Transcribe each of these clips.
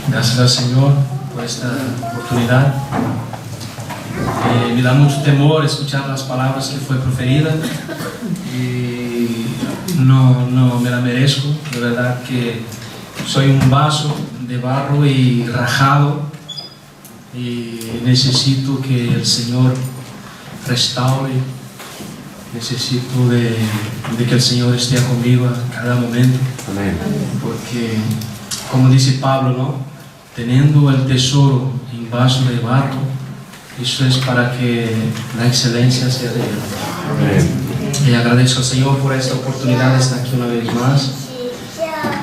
Gracias al Señor por esta oportunidad. Me da mucho temor escuchar las palabras que fue proferida y no me la merezco. De verdad que soy un vaso de barro y rajado y necesito que el Señor restaure. Necesito de que el Señor esté conmigo a cada momento. Amén. Porque, como dice Pablo, ¿no? Teniendo el tesoro en vaso de barro, eso es para que la excelencia sea de Él. Amén. Y agradezco al Señor por esta oportunidad de estar aquí una vez más.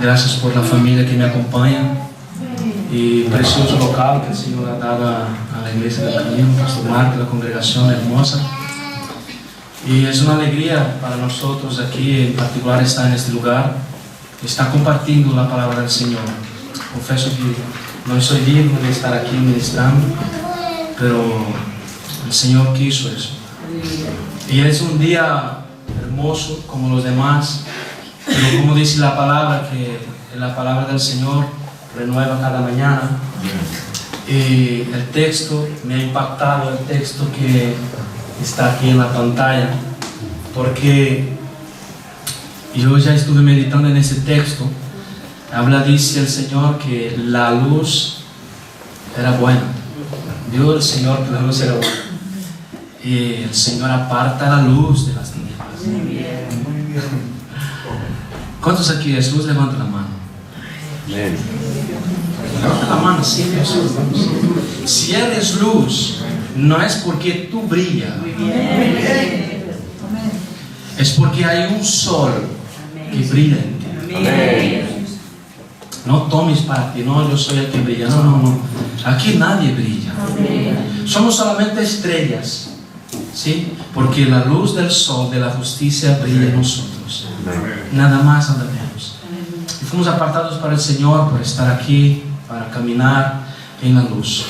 Gracias por la familia que me acompaña y precioso local que el Señor ha dado a la iglesia del Camino, Pastor Marco, la congregación hermosa. Y es una alegría para nosotros aquí, en particular, estar en este lugar, estar compartiendo la palabra del Señor. Confieso que no soy digno de estar aquí ministrando, pero el Señor quiso eso. Y es un día hermoso como los demás, pero como dice la palabra, que la palabra del Señor renueva cada mañana. Y el texto me ha impactado, el texto que está aquí en la pantalla, porque yo ya estuve meditando en ese texto. Dice el Señor que la luz era buena. Dios el Señor que la luz era buena. Y el Señor aparta la luz de las tinieblas. ¿Cuántos aquí es luz? Levanta la mano. Amén. Levanta la mano, sí, Jesús. Si eres luz, no es porque tú brillas, es porque hay un sol que brilla en ti. Amén. No tomes para ti, no, yo soy el que brilla. No. Aquí nadie brilla. Somos solamente estrellas, ¿sí? Porque la luz del sol de la justicia brilla en nosotros. Nada más, nada menos. Y fuimos apartados para el Señor, por estar aquí, para caminar en la luz.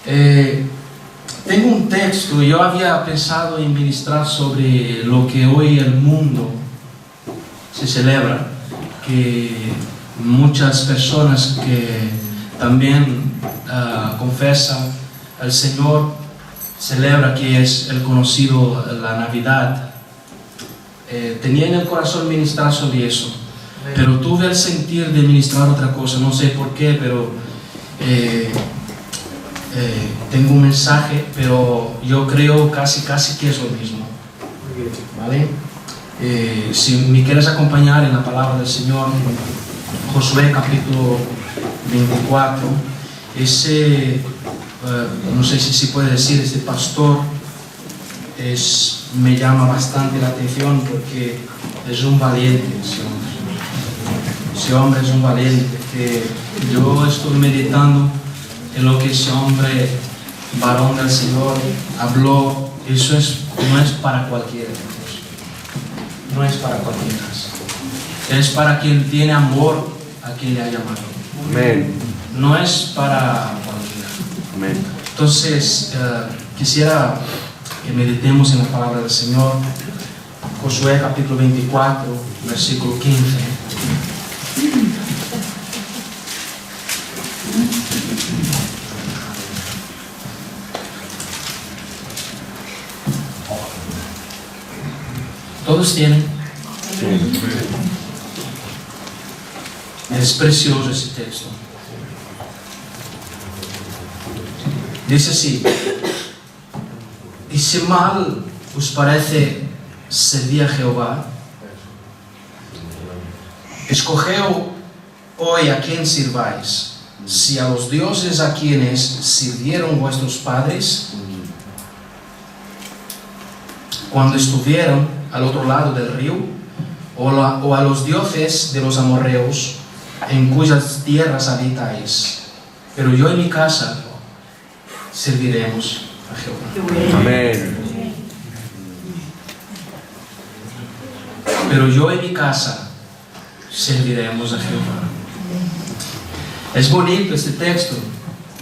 Tengo un texto. Yo había pensado en ministrar sobre lo que hoy el mundo se celebra, que muchas personas que también confesan al Señor celebra, que es el conocido la Navidad. Tenía en el corazón ministrar sobre eso, pero tuve el sentir de ministrar otra cosa, no sé por qué, pero tengo un mensaje, pero yo creo casi que es lo mismo, ¿vale? Si me quieres acompañar en la palabra del Señor, Josué capítulo 24, no sé si se puede decir, este pastor me llama bastante la atención porque es un valiente. Ese hombre es un valiente, que yo estoy meditando en lo que ese hombre, varón del Señor, habló. Eso no es para cualquiera, no es para cualquiera, es para quien tiene amor a quien le ha llamado. Amén. No es para cualquiera. Amén. Entonces quisiera que meditemos en la palabra del Señor. Josué capítulo 24, versículo 15. ¿Todos tienen? Sí. Es precioso ese texto. Dice así: y si mal os parece servir a Jehová, escoged hoy a quién sirváis, si a los dioses a quienes sirvieron vuestros padres cuando estuvieron al otro lado del río, o a los dioses de los amorreos en cuyas tierras habitáis. Pero yo y mi casa serviremos a Jehová. Amén. Pero yo y mi casa serviremos a Jehová. Es bonito este texto,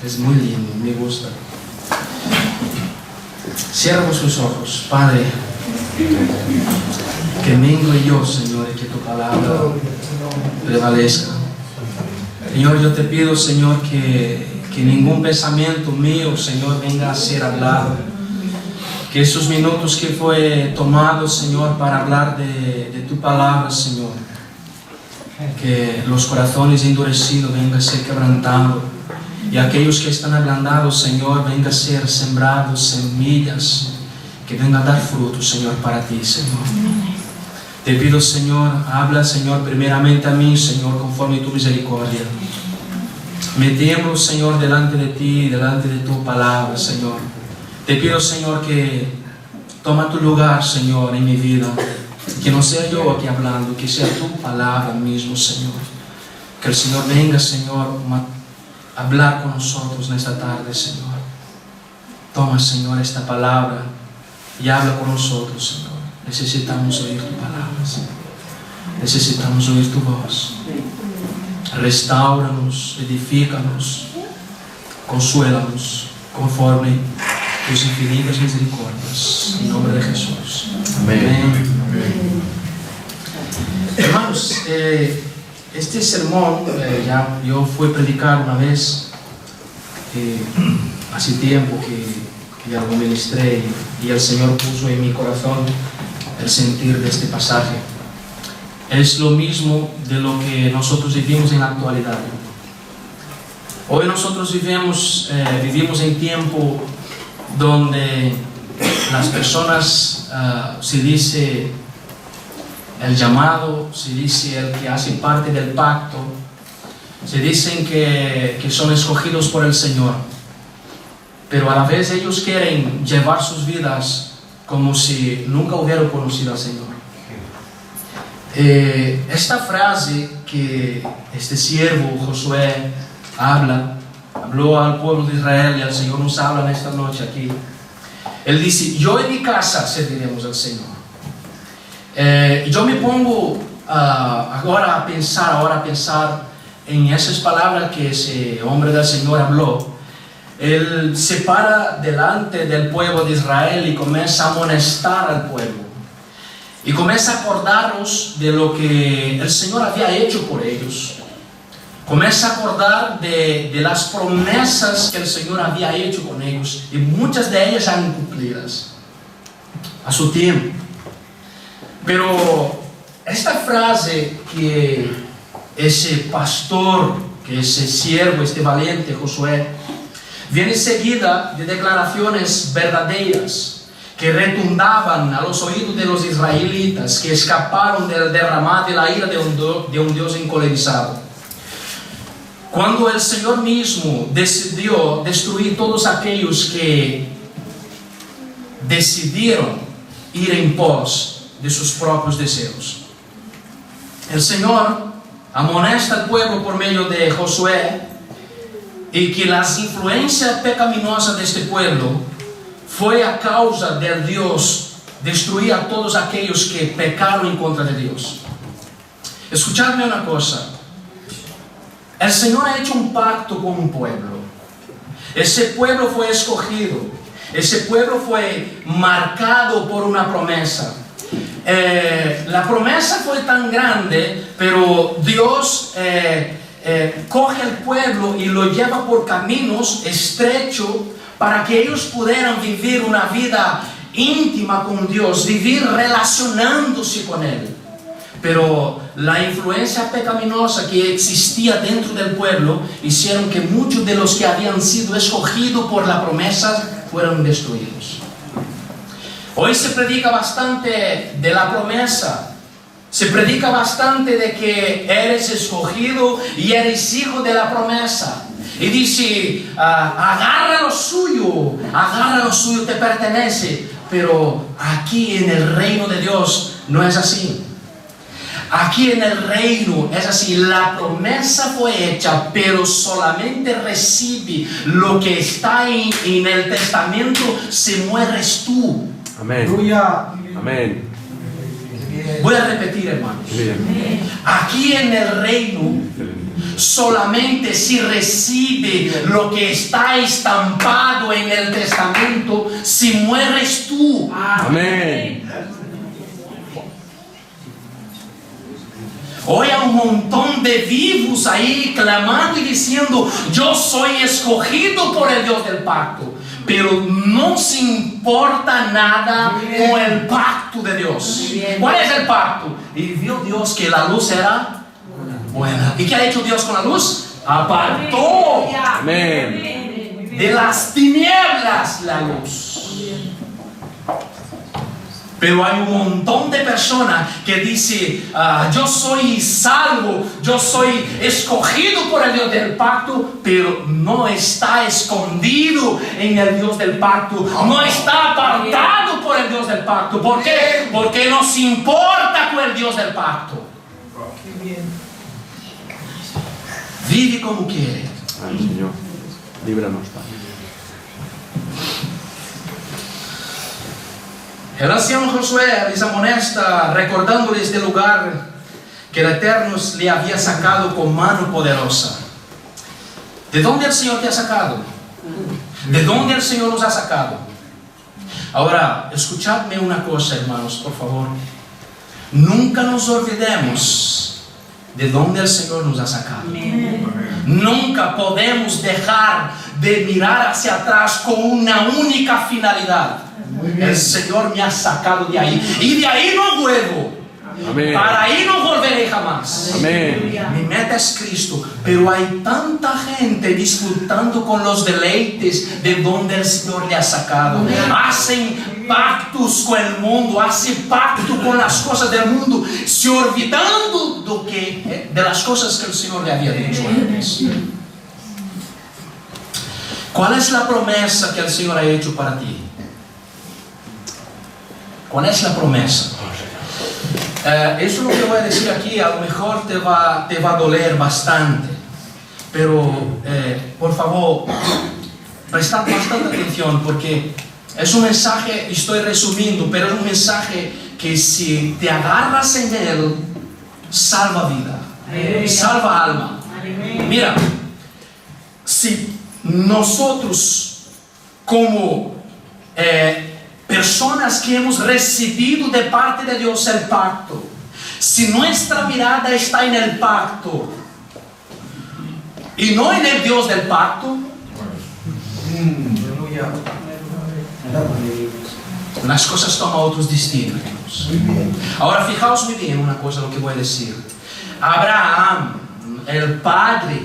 es muy lindo, me gusta. Cierra vuestros ojos. Padre, que vengo yo, Señor, y que tu palabra prevalezca. Señor, yo te pido, Señor, que ningún pensamiento mío, Señor, venga a ser hablado. Que esos minutos que fue tomado, Señor, para hablar de tu palabra, Señor, que los corazones endurecidos vengan a ser quebrantados, y aquellos que están ablandados, Señor, vengan a ser sembrados semillas que vengan a dar frutos, Señor, para ti, Señor. Te pido, Señor, habla, Señor, primeramente a mí, Señor, conforme tu misericordia. Me tiemblo, Señor, delante de ti, delante de tu palabra, Señor. Te pido, Señor, que toma tu lugar, Señor, en mi vida. Que no sea yo aquí hablando, que sea tu palabra mismo, Señor. Que el Señor venga, Señor, a hablar con nosotros en esta tarde, Señor. Toma, Señor, esta palabra y habla con nosotros, Señor. Necesitamos oír tu palabra, Señor. Necesitamos oír tu voz. Restauranos, edifícanos, consuélanos conforme tus infinitas misericordias. En nombre de Jesús. Amén. Amén. Hermanos, este sermón ya yo fui a predicar una vez, hace tiempo que ya lo ministré, y el Señor puso en mi corazón el sentir de este pasaje. Es lo mismo de lo que nosotros vivimos en la actualidad. Hoy nosotros vivimos en tiempo donde las personas, se dice el llamado, se dice el que hace parte del pacto, se dicen que son escogidos por el Señor, pero a la vez ellos quieren llevar sus vidas como si nunca hubieran conocido al Señor. Esta frase que este siervo Josué habló al pueblo de Israel, y al Señor nos habla en esta noche aquí. Él dice: yo en mi casa serviremos al Señor. Yo me pongo ahora a pensar en esas palabras que ese hombre del Señor habló. Él se para delante del pueblo de Israel y comienza a amonestar al pueblo. Y comienza a acordarnos de lo que el Señor había hecho por ellos. Comienza a acordar de las promesas que el Señor había hecho con ellos. Y muchas de ellas han cumplidas a su tiempo. Pero esta frase que ese pastor, que ese siervo, este valiente Josué, viene seguida de declaraciones verdaderas que retumbaban a los oídos de los israelitas, que escaparon del derramar de la ira de un Dios encolerizado. Cuando el Señor mismo decidió destruir todos aquellos que decidieron ir en pos de sus propios deseos. El Señor amonesta al pueblo por medio de Josué, y que las influencias pecaminosas de este pueblo fue a causa de Dios destruir a todos aquellos que pecaron en contra de Dios. Escuchadme una cosa. El Señor ha hecho un pacto con un pueblo. Ese pueblo fue escogido. Ese pueblo fue marcado por una promesa. La promesa fue tan grande, pero Dios coge al pueblo y lo lleva por caminos estrechos para que ellos pudieran vivir una vida íntima con Dios, vivir relacionándose con Él. Pero la influencia pecaminosa que existía dentro del pueblo hicieron que muchos de los que habían sido escogidos por la promesa fueron destruidos. Hoy se predica bastante de la promesa. Se predica bastante de que eres escogido y eres hijo de la promesa. Y dice, agarra lo suyo, te pertenece. Pero aquí en el reino de Dios no es así. Aquí en el reino es así. La promesa fue hecha, pero solamente recibe lo que está en el testamento si mueres tú. Amén. Amén. Voy a repetir, hermanos. Aquí en el reino solamente si recibe lo que está estampado en el testamento si mueres tú. Amén. Hoy hay un montón de vivos ahí clamando y diciendo: yo soy escogido por el Dios del pacto, pero no se importa nada con el pacto de Dios. ¿Cuál es el pacto? Y vio Dios que la luz era buena. ¿Y qué ha hecho Dios con la luz? Apartó Amén. de las tinieblas la luz. Pero hay un montón de personas que dicen: yo soy salvo, yo soy escogido por el Dios del pacto, pero no está escondido en el Dios del pacto, no está apartado por el Dios del pacto. ¿Por qué? Porque nos importa con el Dios del pacto. Vive como quiere. Ay, Señor, líbranos, Padre. El anciano Josué les amonesta, recordándoles este lugar que el Eterno le había sacado con mano poderosa. ¿De dónde el Señor te ha sacado? ¿De dónde el Señor nos ha sacado? Ahora, escuchadme una cosa, hermanos, por favor. Nunca nos olvidemos de dónde el Señor nos ha sacado. Nunca podemos dejar de mirar hacia atrás con una única finalidad. El Señor me ha sacado de ahí, y de ahí no vuelvo. Amén. Para ahí no volveré jamás. Amén. Mi meta es Cristo, pero hay tanta gente disfrutando con los deleites de donde el Señor le ha sacado. Hacen pactos con el mundo, hacen pacto con las cosas del mundo, se olvidando de las cosas que el Señor le había dicho antes. ¿Cuál es la promesa que el Señor ha hecho para ti? ¿Cuál es la promesa? Eso lo que voy a decir aquí a lo mejor te va a doler bastante, pero por favor, prestad bastante atención, porque es un mensaje, estoy resumiendo, pero es un mensaje que si te agarras en él, salva vida, salva alma. Mira, si nosotros como personas que hemos recibido de parte de Dios el pacto, si nuestra mirada está en el pacto y no en el Dios del pacto, las cosas toman otros destinos. Ahora fijaos muy bien una cosa, lo que voy a decir. Abraham, el padre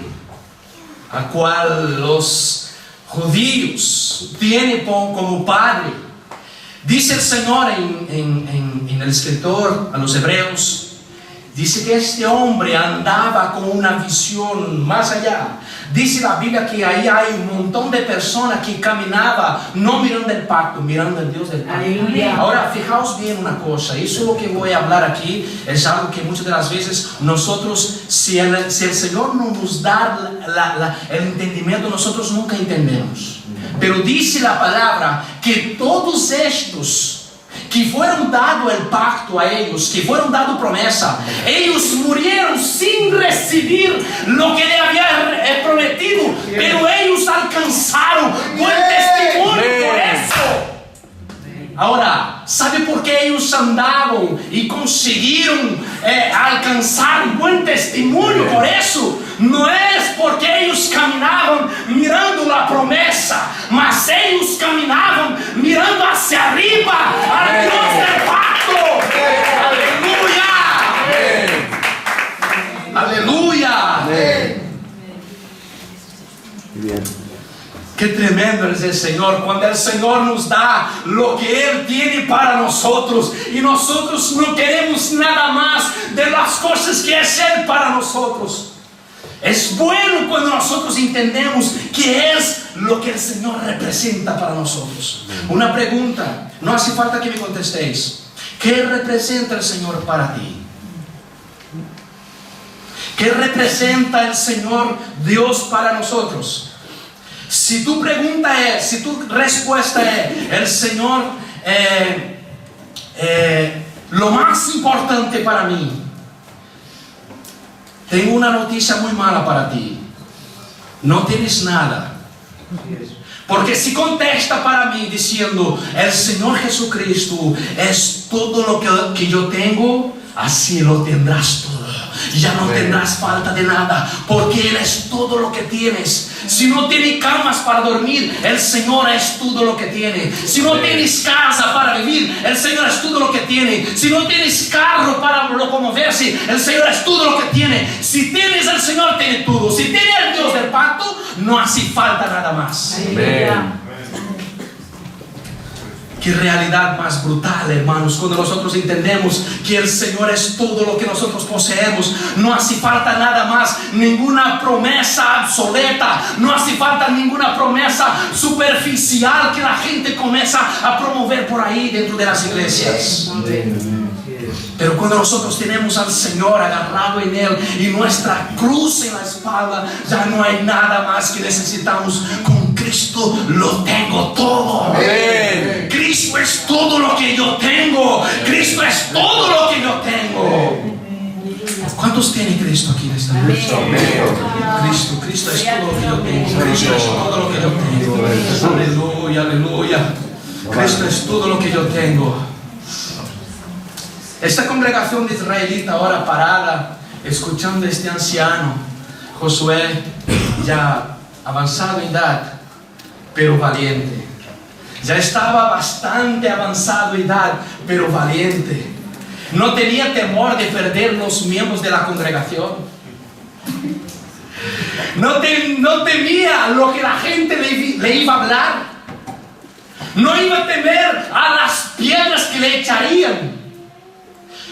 a cual los judíos tienen como padre, dice el Señor en el escritor a los hebreos, dice que este hombre andaba con una visión más allá. Dice la Biblia que ahí hay un montón de personas que caminaban no mirando el pacto, mirando el Dios del pacto. Aleluya. Ahora fijaos bien una cosa, eso lo que voy a hablar aquí es algo que muchas de las veces nosotros, si el Señor no nos da el entendimiento, nosotros nunca entendemos. Pero dice la palabra que todos estos que fueron dado el pacto a ellos, que fueron dado promesa, ellos murieron sin recibir lo que le había prometido, pero ellos alcanzaron buen testimonio por eso. Ahora, ¿sabe por qué ellos andaban y consiguieron alcanzar buen testimonio por eso? No es porque ellos caminaban mirando la promesa, mas ellos caminaban mirando hacia arriba al Dios del pacto. ¡Aleluya! ¡Aleluya! Bien. Qué tremendo es el Señor, cuando el Señor nos da lo que Él tiene para nosotros, y nosotros no queremos nada más de las cosas que es Él para nosotros. Es bueno cuando nosotros entendemos qué es lo que el Señor representa para nosotros. Una pregunta, no hace falta que me contestéis. ¿Qué representa el Señor para ti? ¿Qué representa el Señor Dios para nosotros? Si tu pregunta es, si tu respuesta es, el Señor lo más importante para mí, tengo una noticia muy mala para ti. No tienes nada. Porque si contesta para mí diciendo, el Señor Jesucristo es todo lo que yo tengo, así lo tendrás todo. Ya no tendrás falta de nada, porque Él es todo lo que tienes. Si no tienes camas para dormir, el Señor es todo lo que tiene. Si no tienes casa para vivir, el Señor es todo lo que tiene. Si no tienes carro para locomoverse, el Señor es todo lo que tiene. Si tienes el Señor, tiene todo. Si tienes el Dios del pacto, no hace falta nada más. Amén. Qué realidad más brutal, hermanos, cuando nosotros entendemos que el Señor es todo lo que nosotros poseemos. No hace falta nada más, ninguna promesa obsoleta, no hace falta ninguna promesa superficial que la gente comienza a promover por ahí dentro de las iglesias. Pero cuando nosotros tenemos al Señor agarrado en Él y nuestra cruz en la espalda, ya no hay nada más que necesitamos. Con Cristo lo tengo todo. Amén. Cristo es todo lo que yo tengo. Cristo es todo lo que yo tengo. ¿Cuántos tienen Cristo aquí en esta noche? Cristo es todo lo que yo tengo. Cristo es todo lo que yo tengo. Aleluya, aleluya. Cristo es todo lo que yo tengo. Esta congregación de israelita ahora parada, escuchando a este anciano, Josué, ya avanzado en edad, pero valiente. Ya estaba bastante avanzado en edad, pero valiente. No tenía temor de perder los miembros de la congregación. No temía lo que la gente le iba a hablar. No iba a temer a las piedras que le echarían.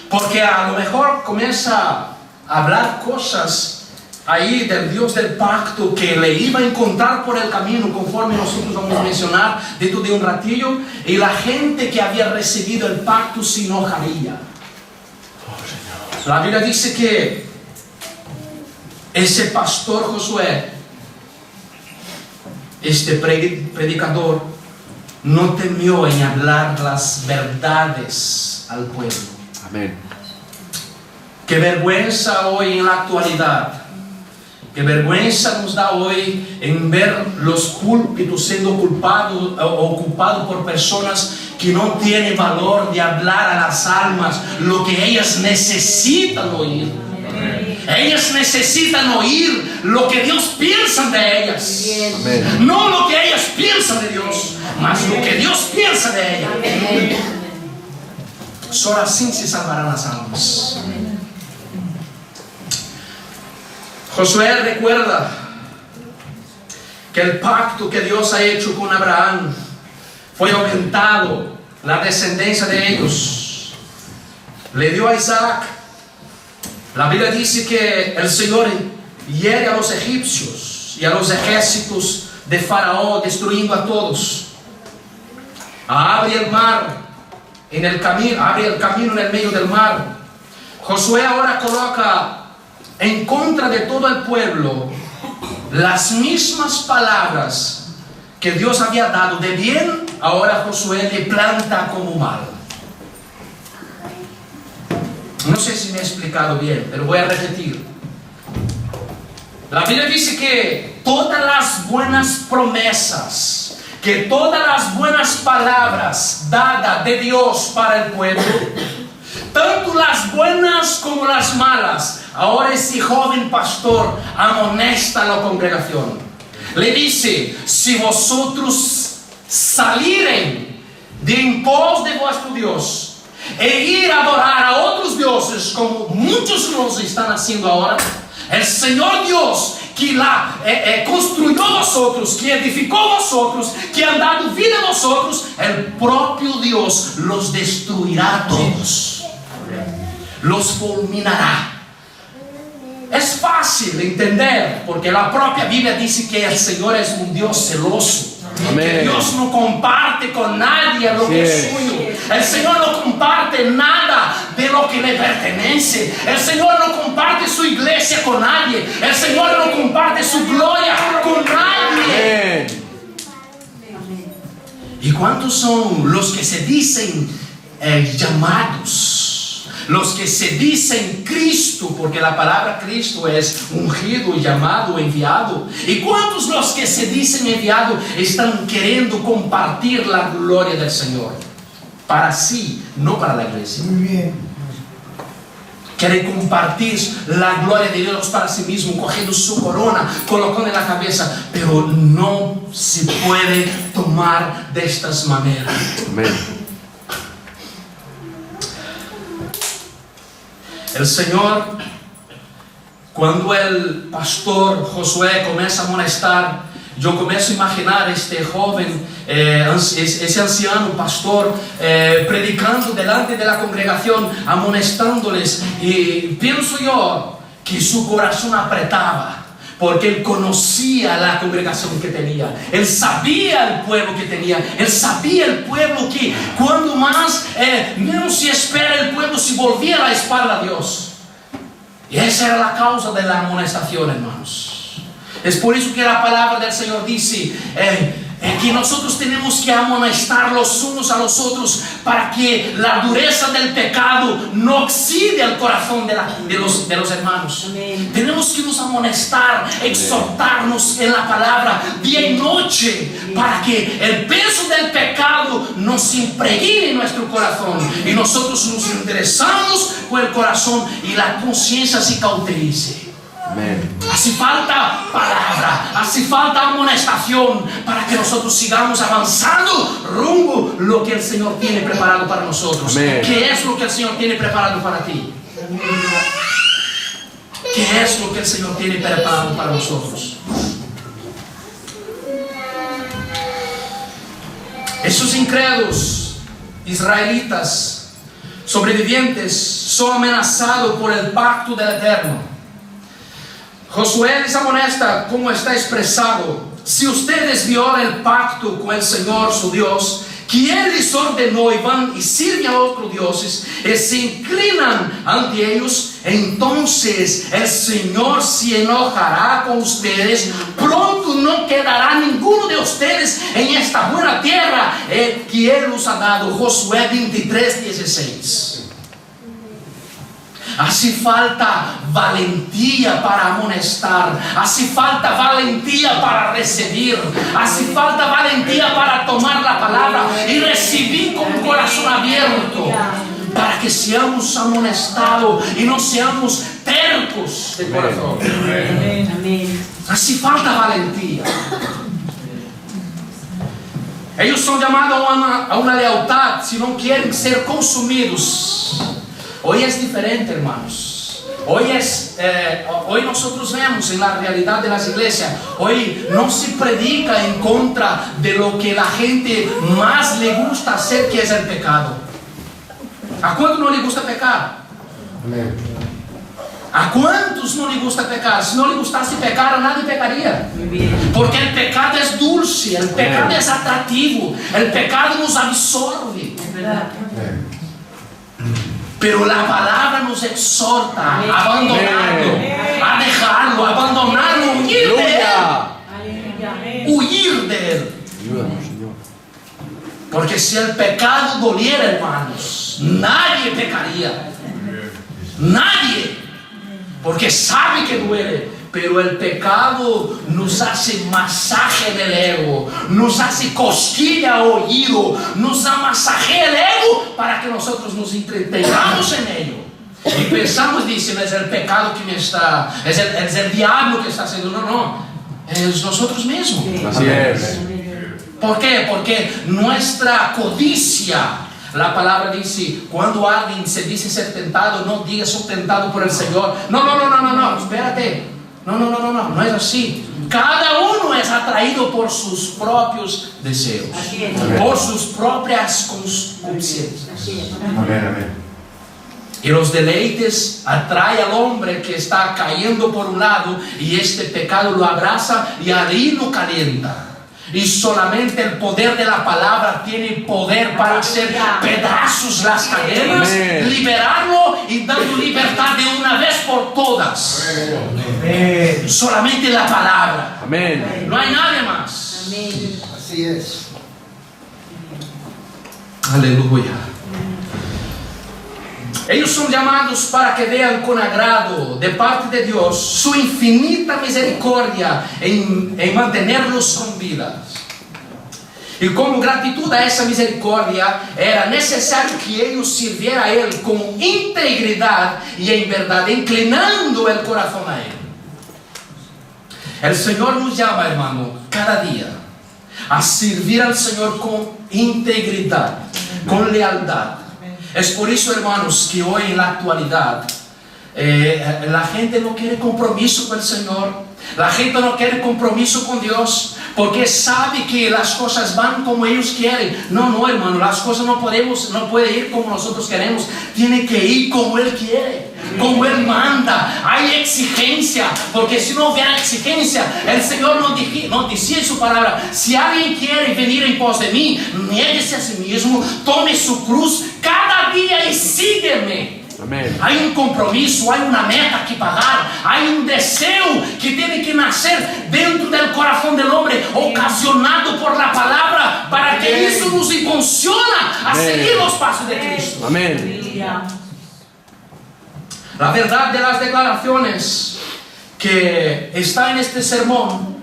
Porque a lo mejor comienza a hablar cosas ahí del Dios del pacto que le iba a encontrar por el camino, conforme nosotros vamos a mencionar dentro de un ratillo. Y la gente que había recibido el pacto se enojaría. La Biblia dice que ese pastor Josué, este predicador, no temió en hablar las verdades al pueblo. Amén. Qué vergüenza hoy en la actualidad. Qué vergüenza nos da hoy en ver los púlpitos siendo ocupados por personas que no tienen valor de hablar a las almas lo que ellas necesitan oír. Ellas necesitan oír lo que Dios piensa de ellas. Amén. No lo que ellas piensan de Dios, mas lo que Dios piensa de ellas. Solo así se salvarán las almas. Josué recuerda que el pacto que Dios ha hecho con Abraham fue aumentado, la descendencia de ellos. Le dio a Isaac. La Biblia dice que el Señor hiere a los egipcios y a los ejércitos de Faraón, destruyendo a todos. Abre el mar. Abre el camino en el medio del mar. Josué ahora coloca en contra de todo el pueblo las mismas palabras que Dios había dado de bien. Ahora Josué le planta como mal. No sé si me he explicado bien, pero voy a repetir. La Biblia dice que todas las buenas promesas, que todas las buenas palabras dadas de Dios para el pueblo, tanto las buenas como las malas, ahora ese joven pastor amonesta a la congregación. Le dice: si vosotros saliren de en pos de vuestro Dios e ir a adorar a otros dioses, como muchos los están haciendo ahora, el Señor Dios que construyó vosotros, que edificó vosotros, que ha dado vida a vosotros, el propio Dios los destruirá a todos, los fulminará. Es fácil entender, porque la propia Biblia dice que el Señor es un Dios celoso. Amén. Que Dios no comparte con nadie lo que es suyo. El Señor no comparte nada de lo que le pertenece. El Señor no comparte su iglesia con nadie. El Señor no comparte su gloria con nadie. Amén. ¿Y cuántos son los que se dicen llamados? Los que se dicen Cristo, porque la palabra Cristo es ungido, llamado, enviado. ¿Y cuántos los que se dicen enviados están queriendo compartir la gloria del Señor? Para sí, no para la iglesia. Muy bien. quiere compartir la gloria de Dios para sí mismo, cogiendo su corona, colocando en la cabeza, pero no se puede tomar de estas maneras. Amén. El Señor, cuando el pastor Josué comienza a amonestar, yo comienzo a imaginar este joven, ese anciano pastor, predicando delante de la congregación, amonestándoles, y pienso yo que su corazón apretaba, porque él conocía la congregación que tenía, él sabía el pueblo que tenía, él sabía el pueblo que cuando más menos se espera, el pueblo se volvía la espalda a Dios. Y esa era la causa de la amonestación, hermanos. Es por eso que la palabra del Señor dice que nosotros tenemos que amonestar los unos a los otros para que la dureza del pecado no oxide el corazón de los hermanos. Amén. Tenemos que nos amonestar, exhortarnos en la palabra día y noche para que el peso del pecado no se impregne en nuestro corazón y nosotros nos interesamos con el corazón y la conciencia se cauterice. Amén. Hace falta palabra, hace falta amonestación para que nosotros sigamos avanzando rumbo a lo que el Señor tiene preparado para nosotros. Amén. ¿Qué es lo que el Señor tiene preparado para ti? ¿Qué es lo que el Señor tiene preparado para nosotros? Esos incrédulos israelitas sobrevivientes son amenazados por el pacto del Eterno. Josué les amonesta como está expresado: si ustedes violan el pacto con el Señor su Dios, que Él les ordenó, y van y sirven a otros dioses y se inclinan ante ellos, entonces el Señor se enojará con ustedes. Pronto no quedará ninguno de ustedes en esta buena tierra que Él os ha dado. Josué 23:16. Hace falta valentía para amonestar, hace falta valentía para recibir, hace falta valentía para tomar la palabra y recibir con un corazón abierto, para que seamos amonestados y no seamos tercos de corazón. Amén. Hace falta valentía. Ellos son llamados a una lealtad si no quieren ser consumidos. Hoy es diferente, hermanos. Hoy nosotros vemos en la realidad de las iglesias, hoy no se predica en contra de lo que la gente más le gusta hacer, que es el pecado. ¿A cuántos no le gusta pecar? ¿A cuántos no le gusta pecar? Si no le gustase pecar, nadie pecaría. Muy bien. Porque el pecado es dulce, el pecado es atractivo, el pecado nos absorbe. Es verdad. Pero la palabra nos exhorta a Amén. abandonarlo, a dejarlo, a abandonarlo, huir de él. Aleluya. Huir de él. Ayúdanos, Señor. Porque si el pecado doliera, hermanos, nadie pecaría. Nadie. Porque sabe que duele. Pero el pecado nos hace masaje del ego, nos hace cosquilla al oído, nos amasajea el ego para que nosotros nos entretengamos en ello. Y pensamos, dicen, es el pecado que me está, es el diablo que está haciendo. No, es nosotros mismos. Así es. ¿Por qué? Porque nuestra codicia, la palabra dice, cuando alguien se dice ser tentado, no diga soy tentado por el Señor. No, espérate. No es así. Cada uno es atraído por sus propios deseos, Así es. por sus propias conciencias. Así es. Amén. Y los deleites atraen al hombre que está cayendo por un lado, y este pecado lo abraza y ahí lo calienta. Y solamente el poder de la palabra tiene poder para hacer pedazos las cadenas, Amén. liberarlo y dando libertad de una vez por todas. Solamente la palabra. Amén. No hay nadie más. Amén. Así es. Aleluya. Ellos son llamados para que vean con agrado de parte de Dios su infinita misericordia en mantenerlos con vida. Y como gratitud a esa misericordia, era necesario que ellos sirvieran a Él con integridad y en verdad, inclinando el corazón a Él. El Señor nos llama, hermano, cada día a servir al Señor con integridad, con lealtad. Es por eso, hermanos, que hoy en la actualidad la gente no quiere compromiso con el Señor. La gente no quiere compromiso con Dios porque sabe que las cosas van como ellos quieren. No, hermano, las cosas no pueden ir como nosotros queremos. Tiene que ir como Él quiere, como Él manda. Hay exigencia, porque si no hubiera exigencia, el Señor nos decía en su palabra: si alguien quiere venir en pos de mí, niéguese a sí mismo, tome su cruz cada día y sígueme. Amén. Hay un compromiso, hay una meta que pagar, hay un deseo que tiene que nacer dentro del corazón del hombre, ocasionado por la palabra, para que eso nos impulsiona a seguir los pasos de Cristo. Amén. La verdad de las declaraciones que está en este sermón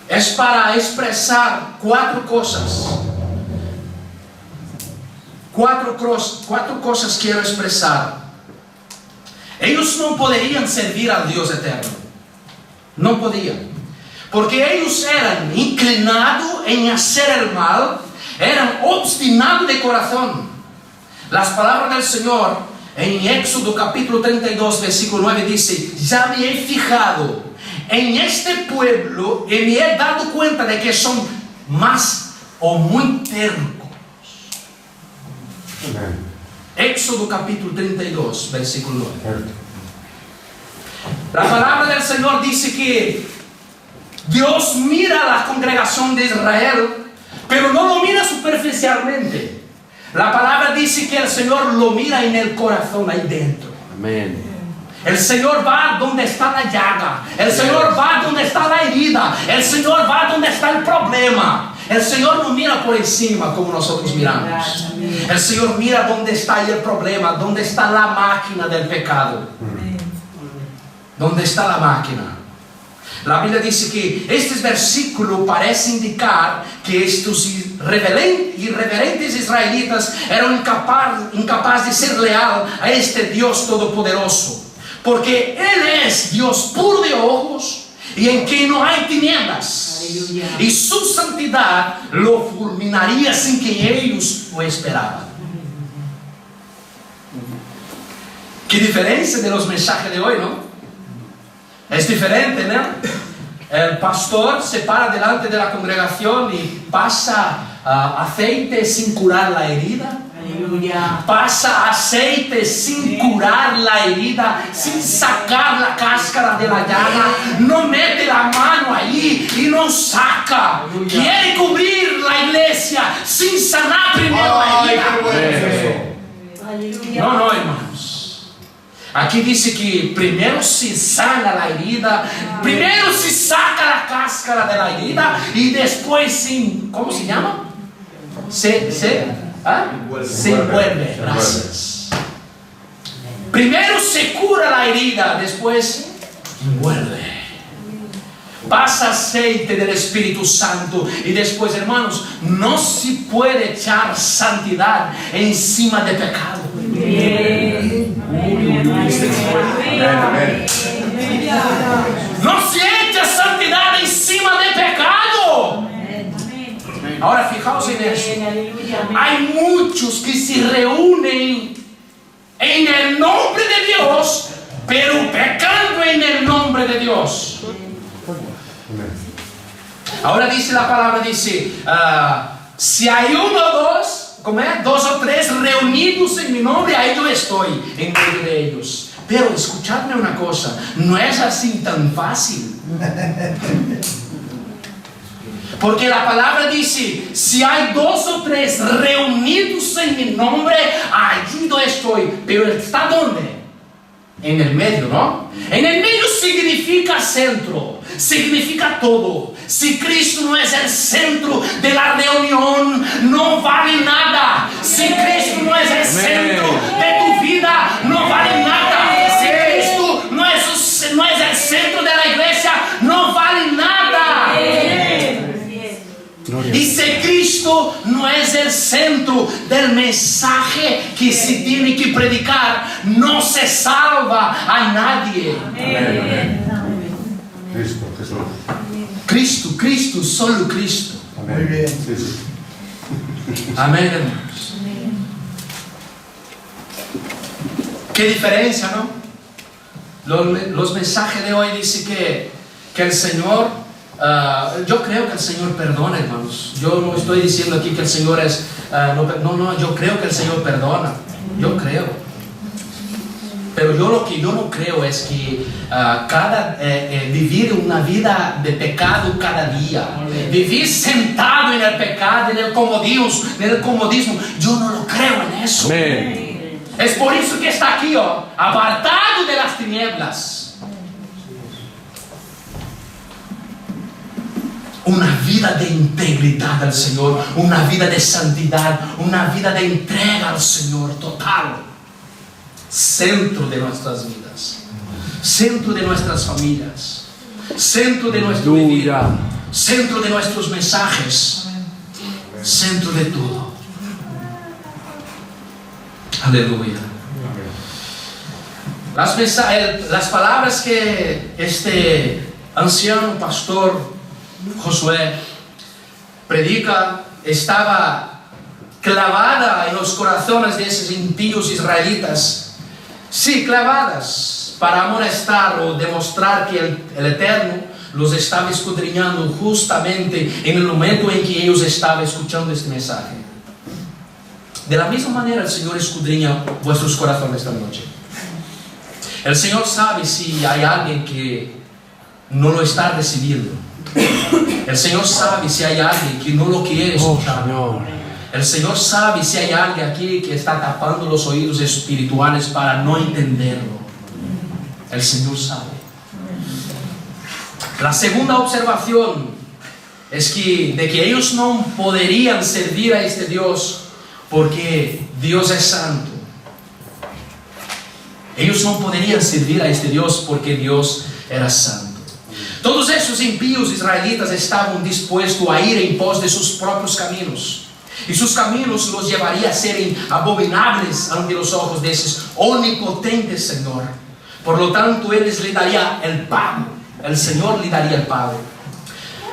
es para expresar cuatro cosas. Cuatro cosas quiero expresar. Ellos no podrían servir al Dios eterno. No podían. Porque ellos eran inclinados en hacer el mal. Eran obstinados de corazón. Las palabras del Señor en Éxodo capítulo 32 versículo 9 dice: ya me he fijado en este pueblo y me he dado cuenta de que son más o muy tercos. Éxodo capítulo 32 versículo 9. La palabra del Señor dice que Dios mira a la congregación de Israel, pero no lo mira superficialmente. La palabra dice que el Señor lo mira en el corazón, ahí dentro. Amén. El Señor va donde está la llaga. El Señor va donde está la herida. El Señor va donde está el problema. El Señor no mira por encima como nosotros miramos. El Señor mira donde está ahí el problema, donde está la máquina del pecado. ¿Dónde está la máquina? La Biblia dice que este versículo parece indicar que estos irreverentes israelitas eran incapaces de ser leal a este Dios todopoderoso. Porque Él es Dios puro de ojos y en quien no hay tinieblas. Aleluya. Y su santidad lo fulminaría sin que ellos lo esperaban. Qué diferencia de los mensajes de hoy, ¿no? Es diferente, ¿no? El pastor se para delante de la congregación y pasa aceite sin curar la herida. Aleluya. Pasa aceite sin curar la herida, sin sacar la cáscara de la llaga. No mete la mano ahí y no saca. Aleluya. Quiere cubrir la iglesia sin sanar primero la herida. No, hermanos. Aquí dice que primero se sana la herida, primero se saca la cáscara de la herida y después se, ¿cómo se llama? Se envuelve. Gracias. Primero se cura la herida, después envuelve. Pasa aceite del Espíritu Santo y después, hermanos, no se puede echar santidad encima de pecado. No se echa santidad encima de pecado. Ahora fijaos en eso. Hay muchos que se reúnen en el nombre de Dios, pero pecando en el nombre de Dios. Ahora dice la palabra, dice, si hay uno o dos, ¿cómo es? 2 o 3 reunidos en mi nombre, ahí yo estoy en medio de ellos. Pero escuchadme una cosa, no es así tan fácil. Porque la palabra dice, si hay 2 o 3 reunidos en mi nombre, allí yo estoy. Pero ¿está dónde? En el medio, ¿no? En el medio significa centro, significa todo. Si Cristo no es el centro de la reunión, no vale nada. Si Cristo no es el centro de tu vida, no vale nada. Si Cristo no es el centro de la iglesia, no vale nada. Y si Cristo no es el centro del mensaje que se tiene que predicar, no se salva a nadie. Amén. Cristo, Jesús. Cristo, Cristo, solo Cristo. Amén. Muy bien. Sí, sí. Amén, hermanos. Qué diferencia, ¿no? Los mensajes de hoy dicen que el Señor, yo creo que el Señor perdona, hermanos. Yo no estoy diciendo aquí que el Señor es, no, yo creo que el Señor perdona. Yo creo. Pero yo lo que yo no creo es que vivir una vida de pecado cada día, vivir sentado en el pecado, en el comodismo, yo no lo creo en eso. Amén. Es por eso que está aquí, apartado de las tinieblas. Una vida de integridad al Señor, una vida de santidad, una vida de entrega al Señor total. Centro de nuestras vidas, centro de nuestras familias, centro de nuestro vivir, centro de nuestros mensajes, centro de todo. Aleluya. Las palabras que este anciano pastor Josué predica estaba clavada en los corazones de esos impíos israelitas. Sí, clavadas para amonestar o demostrar que el Eterno los estaba escudriñando justamente en el momento en que ellos estaban escuchando este mensaje. De la misma manera el Señor escudriña vuestros corazones esta noche. El Señor sabe si hay alguien que no lo está recibiendo. El Señor sabe si hay alguien que no lo quiere escuchar. El Señor sabe si hay alguien aquí que está tapando los oídos espirituales para no entenderlo. El Señor sabe. La segunda observación es de que ellos no podrían servir a este Dios porque Dios es santo. Ellos no podrían servir a este Dios porque Dios era santo. Todos esos impíos israelitas estaban dispuestos a ir en pos de sus propios caminos. Y sus caminos los llevaría a ser abominables ante los ojos de ese omnipotente Señor. Por lo tanto, Él le daría el pago. El Señor le daría el pago.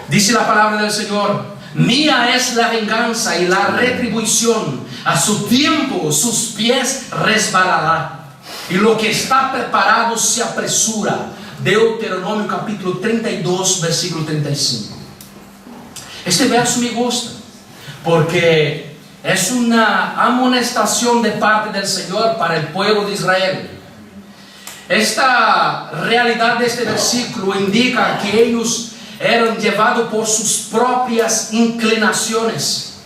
Dice la palabra del Señor: mía es la venganza y la retribución. A su tiempo sus pies resbalará. Y lo que está preparado se apresura. Deuteronomio capítulo 32, versículo 35. Este verso me gusta, porque es una amonestación de parte del Señor para el pueblo de Israel. Esta realidad de este versículo indica que ellos eran llevados por sus propias inclinaciones.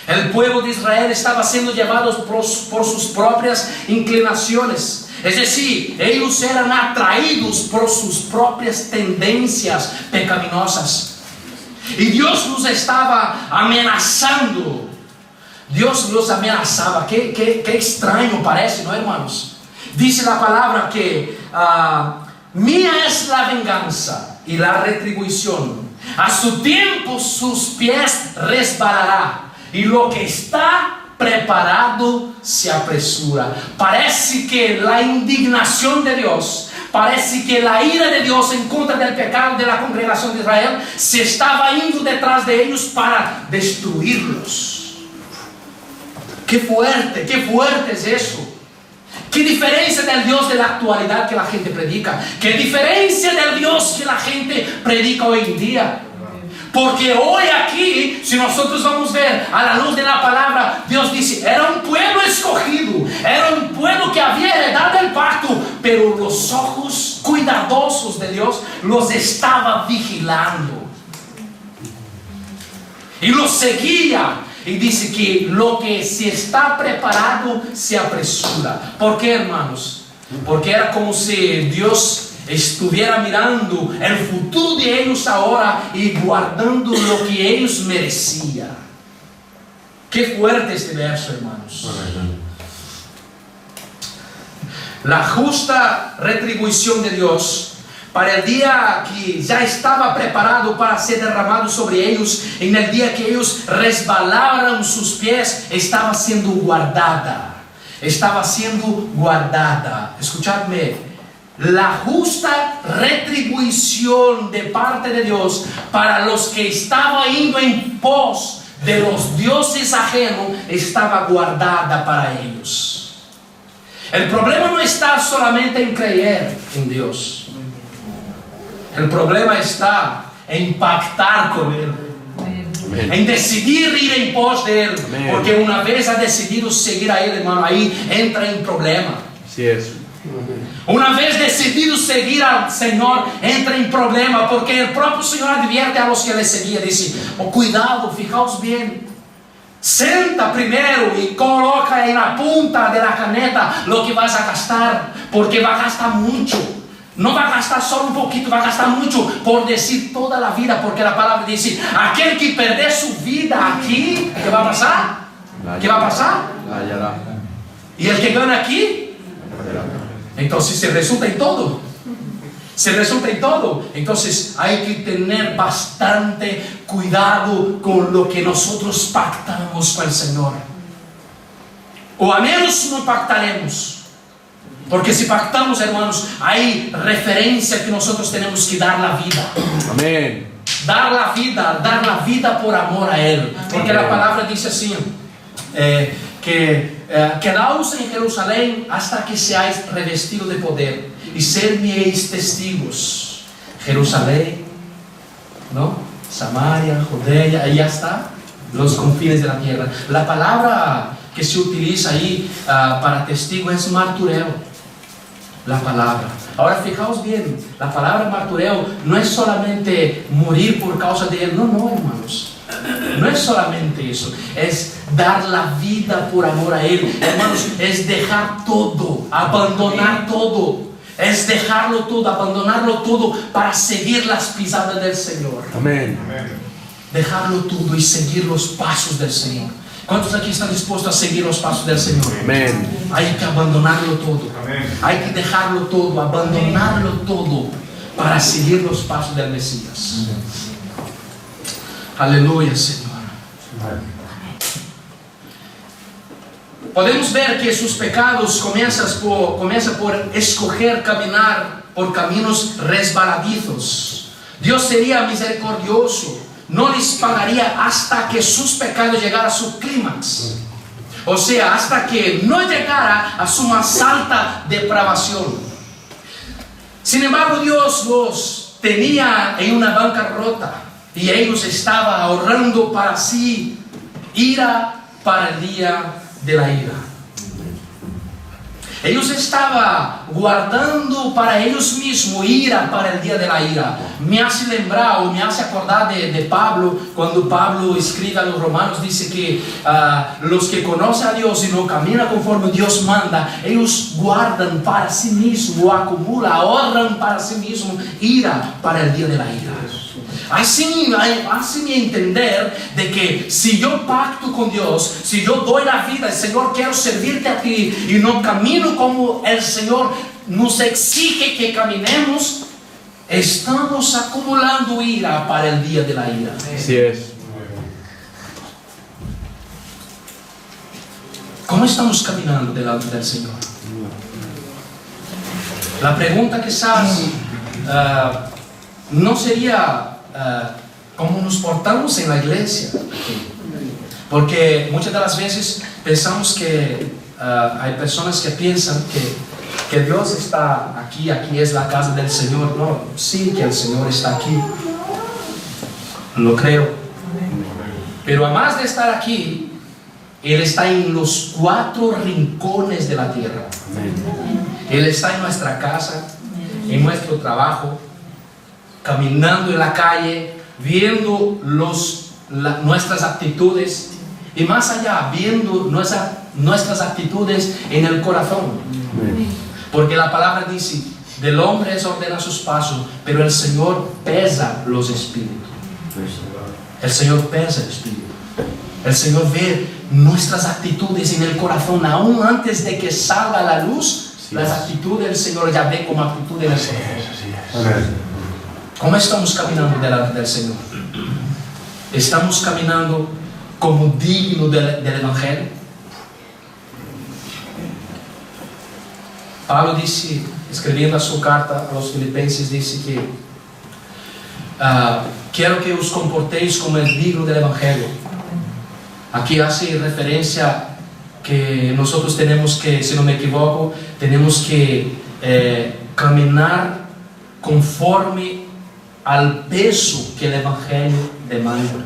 El pueblo de Israel estaba siendo llevado por sus propias inclinaciones. Es decir, ellos eran atraídos por sus propias tendencias pecaminosas. Y Dios los estaba amenazando. Dios los amenazaba. Qué extraño parece, ¿no, hermanos? Dice la palabra que mía es la venganza y la retribución. A su tiempo sus pies resbalará. Y lo que está preparado se apresura. Parece que la indignación de Dios, parece que la ira de Dios en contra del pecado de la congregación de Israel se estaba yendo detrás de ellos para destruirlos. Qué fuerte es eso. Qué diferencia del Dios de la actualidad que la gente predica. Qué diferencia del Dios que la gente predica hoy en día. Porque hoy aquí, si nosotros vamos a ver a la luz de la palabra, Dios dice, era un pueblo escogido, era un pueblo que había heredado el pacto, pero los ojos cuidadosos de Dios los estaba vigilando. Y los seguía. Y dice que lo que se está preparado se apresura. ¿Por qué, hermanos? Porque era como si Dios estuviera mirando el futuro de ellos ahora y guardando lo que ellos merecían. Qué fuerte este verso, hermanos. La justa retribución de Dios para el día que ya estaba preparado para ser derramado sobre ellos, en el día que ellos resbalaran sus pies, estaba siendo guardada. Estaba siendo guardada. Escuchadme, la justa retribución de parte de Dios para los que estaban yendo en pos de los dioses ajenos estaba guardada para ellos. El problema no está solamente en creer en Dios. El problema está en pactar con Él. Amén. En decidir ir en pos de Él. Amén. Porque una vez ha decidido seguir a Él, hermano, ahí entra en problema. Así es. Una vez decidido seguir al Señor, entra en problema, porque el propio Señor advierte a los que le seguían, dice: oh, cuidado, fijaos bien, senta primero y coloca en la punta de la caneta lo que vas a gastar, porque va a gastar mucho. No va a gastar solo un poquito, va a gastar mucho, por decir toda la vida, porque la palabra dice: aquel que perder su vida aquí, ¿qué va a pasar? ¿Qué va a pasar? Y el que gana aquí, entonces se resulta en todo. Se resulta en todo. Entonces hay que tener bastante cuidado con lo que nosotros pactamos con el Señor. O a menos no pactaremos. Porque si pactamos, hermanos, hay referencia que nosotros tenemos que dar la vida. Amén. Dar la vida por amor a Él. Porque la palabra dice así, quedaos en Jerusalén hasta que seáis revestidos de poder y ser mis testigos. Jerusalén, ¿no? Samaria, Judea, ahí está, los confines de la tierra. La palabra que se utiliza ahí para testigo es martureo. La palabra. Ahora fijaos bien, la palabra martureo no es solamente morir por causa de Él. No, hermanos. No es solamente eso, es dar la vida por amor a Él. Hermanos, es dejar todo, abandonar todo. Es dejarlo todo, abandonarlo todo para seguir las pisadas del Señor. Amén. Dejarlo todo y seguir los pasos del Señor. ¿Cuántos aquí están dispuestos a seguir los pasos del Señor? Amén. Hay que abandonarlo todo. Amén. Hay que dejarlo todo, abandonarlo todo para seguir los pasos del Mesías. Amén. Aleluya, Señor. Amén. Podemos ver que sus pecados comienzan por escoger caminar por caminos resbaladizos. Dios sería misericordioso, no les pagaría hasta que sus pecados llegaran a su clímax. O sea, hasta que no llegara a su más alta depravación. Sin embargo, Dios los tenía en una bancarrota y ellos estaban ahorrando para sí ira para el día de la ira. Ellos estaban guardando para ellos mismos ira para el día de la ira. Me hace lembrar o me hace acordar de Pablo, cuando Pablo escribe a los romanos, dice que los que conocen a Dios y no caminan conforme Dios manda, ellos guardan para sí mismos, acumulan, ahorran para sí mismos ira para el día de la ira. Así me entender de que si yo pacto con Dios, si yo doy la vida, Señor, quiero servirte a ti y no camino como el Señor nos exige que caminemos, estamos acumulando ira para el día de la ira. Así es. ¿Cómo estamos caminando delante del Señor? La pregunta quizás no sería cómo nos portamos en la iglesia, porque muchas de las veces pensamos que hay personas que piensan que Dios está aquí es la casa del Señor. No, sí que el Señor está aquí, lo creo, pero además de estar aquí, Él está en los 4 rincones de la tierra. Él está en nuestra casa, en nuestro trabajo, caminando en la calle, viendo nuestras actitudes y más allá, viendo nuestras actitudes en el corazón. Porque la palabra dice: del hombre ordena sus pasos, pero el Señor pesa los espíritus. El Señor pesa el espíritu. El Señor ve nuestras actitudes en el corazón, aún antes de que salga a la luz. Las actitudes del Señor ya ve como actitudes del Señor. Amén. ¿Cómo estamos caminando delante del Señor? ¿Estamos caminando como digno del Evangelio? Pablo dice, escribiendo a su carta a los filipenses, dice que quiero que os comportéis como es digno del Evangelio. Aquí hace referencia que nosotros tenemos que, si no me equivoco, tenemos que caminar conforme al peso que el Evangelio demanda.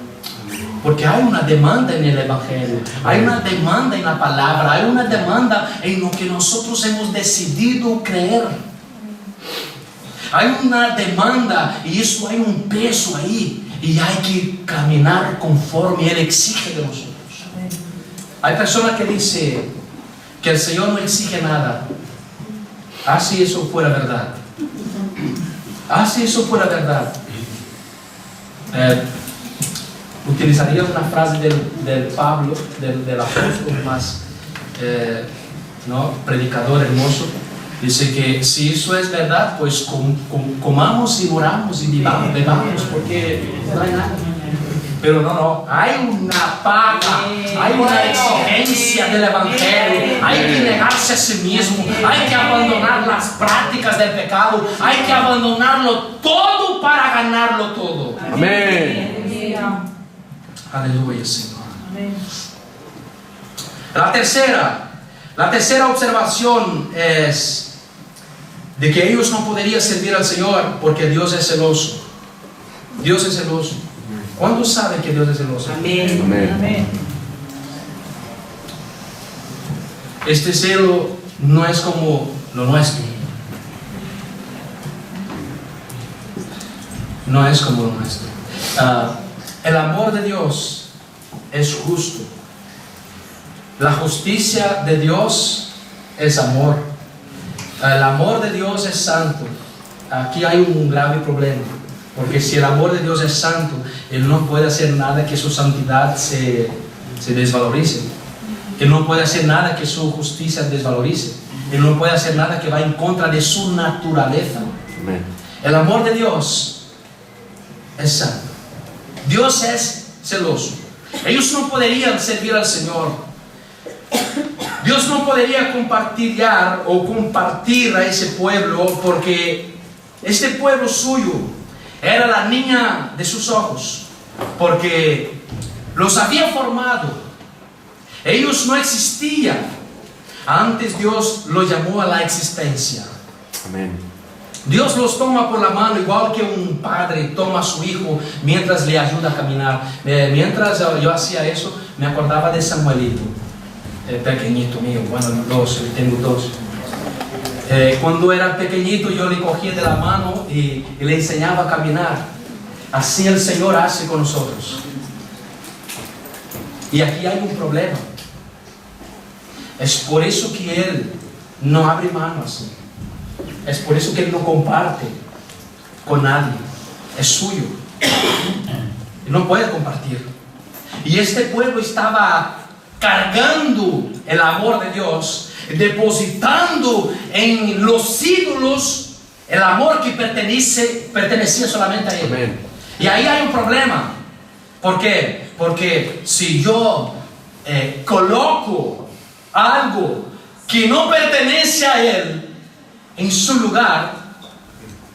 Porque hay una demanda en el Evangelio, hay una demanda en la palabra, hay una demanda en lo que nosotros hemos decidido creer. Hay una demanda y eso hay un peso ahí y hay que caminar conforme Él exige de nosotros. Hay personas que dicen que el Señor no exige nada. Si eso fuera verdad. Si eso fuera verdad. Utilizaría una frase del Pablo, del apóstol más predicador hermoso. Dice que si eso es verdad, pues comamos y moramos y bebamos, porque no hay nada. Pero no, hay una paga, hay una exigencia del Evangelio, hay que negarse a sí mismo, hay que abandonar las prácticas del pecado, hay que abandonarlo todo para ganarlo todo. Amén. Aleluya, Señor. La tercera observación es de que ellos no podrían servir al Señor porque Dios es celoso. Dios es celoso. ¿Cuántos saben que Dios es celoso? Amén. Amén. Este celo no es como lo nuestro. No es como lo nuestro. El amor de Dios es justo. La justicia de Dios es amor. El amor de Dios es santo. Aquí hay un grave problema. Porque si el amor de Dios es santo, Él no puede hacer nada que su santidad se desvalorice. Él no puede hacer nada que su justicia desvalorice. Él no puede hacer nada que va en contra de su naturaleza. Amén. El amor de Dios es santo. Dios es celoso. Ellos no podrían servir al Señor. Dios no podría compartir a ese pueblo porque este pueblo suyo era la niña de sus ojos, porque los había formado. Ellos no existían. Antes Dios los llamó a la existencia. Amén. Dios los toma por la mano igual que un padre toma a su hijo mientras le ayuda a caminar. Mientras yo hacía eso, me acordaba de Samuelito, el pequeñito mío. Bueno, tengo dos. Cuando era pequeñito yo le cogía de la mano y le enseñaba a caminar. Así el Señor hace con nosotros. Y aquí hay un problema. Es por eso que Él no abre manos. Es por eso que Él no comparte con nadie. Es suyo. Él no puede compartir. Y este pueblo estaba cargando el amor de Dios, depositando en los ídolos el amor que pertenecía solamente a Él. Amén. Y ahí hay un problema. ¿Por qué? Porque si yo coloco algo que no pertenece a Él en su lugar,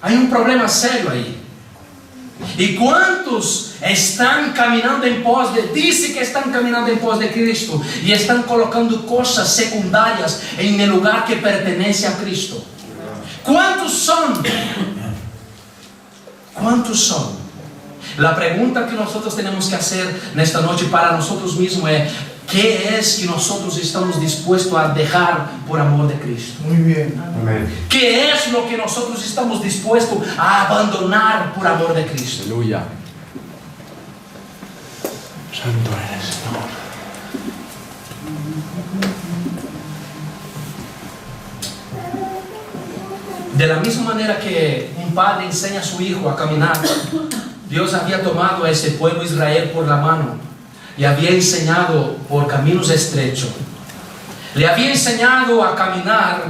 hay un problema serio ahí. ¿Y cuántos están caminando en pos dice que están caminando en pos de Cristo y están colocando cosas secundarias en el lugar que pertenece a Cristo? ¿Cuántos son? ¿Cuántos son? La pregunta que nosotros tenemos que hacer en esta noche para nosotros mismos es: ¿qué es que nosotros estamos dispuestos a dejar por amor de Cristo? Muy bien. Amén. ¿Qué es lo que nosotros estamos dispuestos a abandonar por amor de Cristo? Aleluya. Santo eres, Señor. De la misma manera que un padre enseña a su hijo a caminar, Dios había tomado a ese pueblo Israel por la mano y había enseñado por caminos estrechos. Le había enseñado a caminar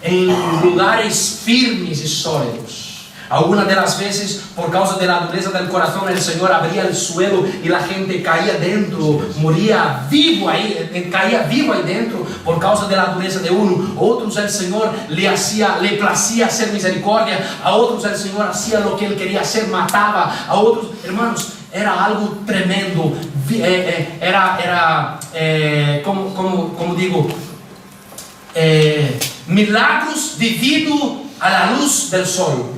en lugares firmes y sólidos. Algunas de las veces, por causa de la dureza del corazón, el Señor abría el suelo y la gente caía dentro, moría vivo ahí, caía vivo ahí dentro por causa de la dureza de uno. Otros el Señor le placía hacer misericordia, a otros el Señor hacía lo que Él quería hacer, mataba, a otros, hermanos, era algo tremendo. Como digo, milagros vividos a la luz del sol.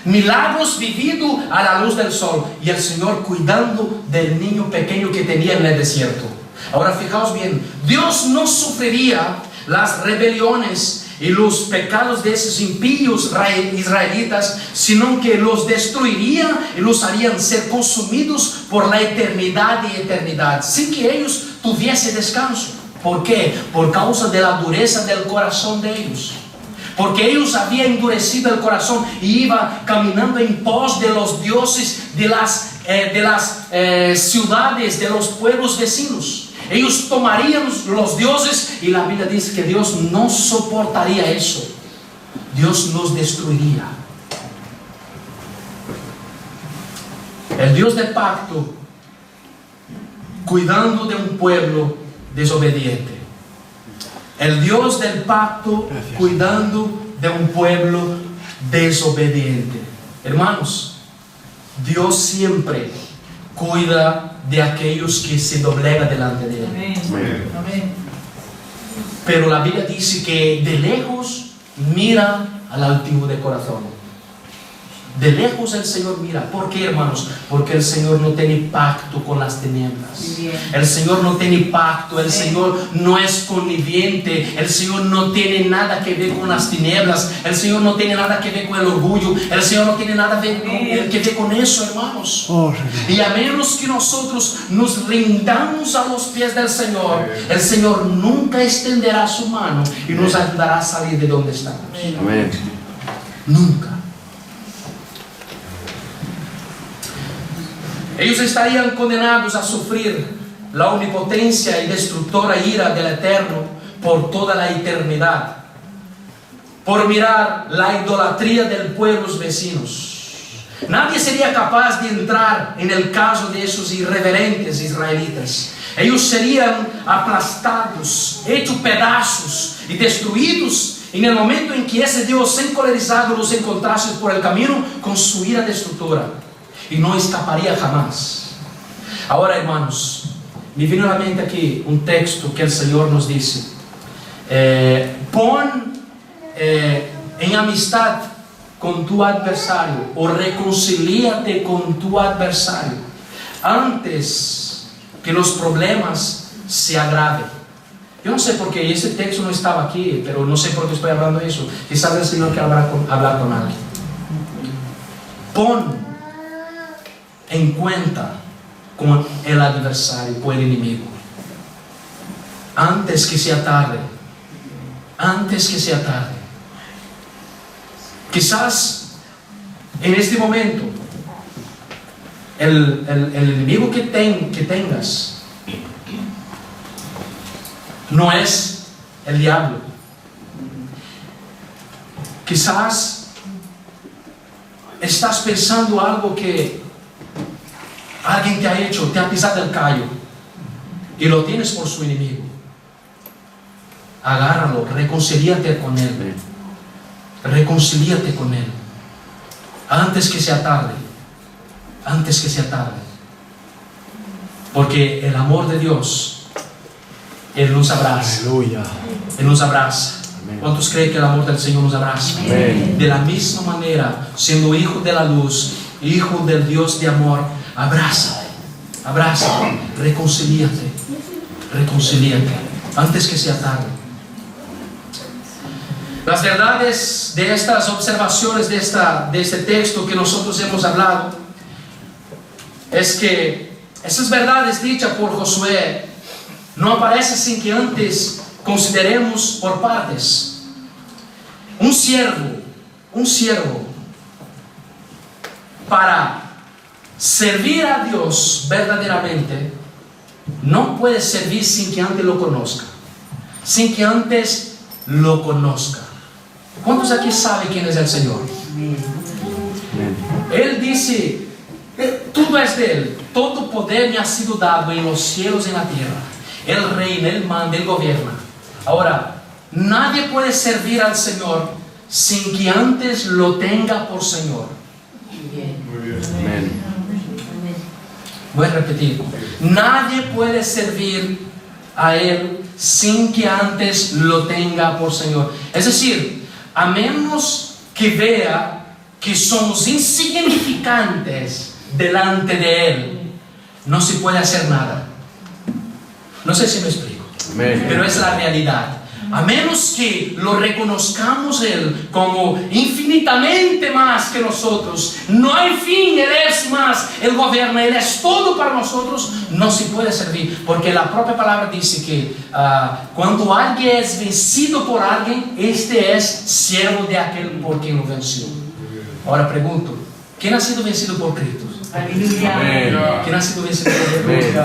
Milagros vividos a la luz del sol. Y el Señor cuidando del niño pequeño que tenía en el desierto. Ahora fijaos bien, Dios no sufriría las rebeliones y los pecados de esos impíos israelitas, sino que los destruiría y los harían ser consumidos por la eternidad y eternidad, sin que ellos tuviesen descanso. ¿Por qué? Por causa de la dureza del corazón de ellos. Porque ellos habían endurecido el corazón y iban caminando en pos de los dioses de las ciudades, de los pueblos vecinos. Ellos tomarían los dioses y la Biblia dice que Dios no soportaría eso. Dios los destruiría. El Dios del pacto, cuidando de un pueblo desobediente. El Dios del pacto, cuidando de un pueblo desobediente. Hermanos, Dios siempre cuida de aquellos que se doblegan delante de Él. Amén. Amén. Pero la Biblia dice que de lejos mira al altivo de corazón. De lejos el Señor mira. ¿Por qué, hermanos? Porque el Señor no tiene pacto con las tinieblas. El Señor no tiene pacto. El Señor no es conniviente. El Señor no tiene nada que ver con las tinieblas. El Señor no tiene nada que ver con el orgullo. El Señor no tiene nada que ver con eso, hermanos. Y a menos que nosotros nos rindamos a los pies del Señor, el Señor nunca extenderá su mano y nos ayudará a salir de donde estamos. Amén. Nunca. Ellos estarían condenados a sufrir la omnipotencia y destructora ira del Eterno por toda la eternidad, por mirar la idolatría del pueblo vecinos. Nadie sería capaz de entrar en el caso de esos irreverentes israelitas. Ellos serían aplastados, hechos pedazos y destruidos en el momento en que ese Dios encolerizado los encontrase por el camino con su ira destructora. Y no escaparía jamás. Ahora, hermanos, me vino a la mente aquí un texto que el Señor nos dice: pon en amistad con tu adversario, o reconcíliate con tu adversario antes que los problemas se agraven. Yo no sé por qué ese texto no estaba aquí, pero no sé por qué estoy hablando de eso. Quizás el Señor quiera hablar con alguien. Pon en cuenta con el adversario, con el enemigo, antes que sea tarde. Antes que sea tarde. Quizás en este momento el enemigo que tengas no es el diablo. Quizás estás pensando algo que alguien te ha hecho, te ha pisado el callo y lo tienes por su enemigo. Agárralo, reconcíliate con él. Reconcíliate con él antes que sea tarde. Antes que sea tarde. Porque el amor de Dios, Él nos abraza. Aleluya. Él nos abraza. Amén. ¿Cuántos creen que el amor del Señor nos abraza? Amén. De la misma manera, siendo hijo de la luz, hijo del Dios de amor, abrázale, abrázale, reconcíliate, reconcíliate antes que sea tarde. Las verdades de estas observaciones de este texto que nosotros hemos hablado es que esas verdades dichas por Josué no aparecen sin que antes consideremos por partes. Un siervo para servir a Dios verdaderamente no puede servir sin que antes lo conozca. Sin que antes lo conozca. ¿Cuántos aquí saben quién es el Señor? Él dice, todo es de Él, todo poder me ha sido dado en los cielos y en la tierra. Él reina, Él manda, Él gobierna. Ahora, nadie puede servir al Señor sin que antes lo tenga por Señor. Amén. Voy a repetir, nadie puede servir a Él sin que antes lo tenga por Señor. Es decir, a menos que vea que somos insignificantes delante de Él, no se puede hacer nada. No sé si me explico. Amén. Pero es la realidad. A menos que lo reconozcamos Él como infinitamente más que nosotros, no hay fin, Él es más, Él gobierna, Él es todo para nosotros, no se puede servir. Porque la propia palabra dice que cuando alguien es vencido por alguien, este es siervo de aquel por quien lo venció. Ahora pregunto, ¿quién ha sido vencido por Cristo? Aleluya. Amén. ¿Quién ha sido vencido por Cristo?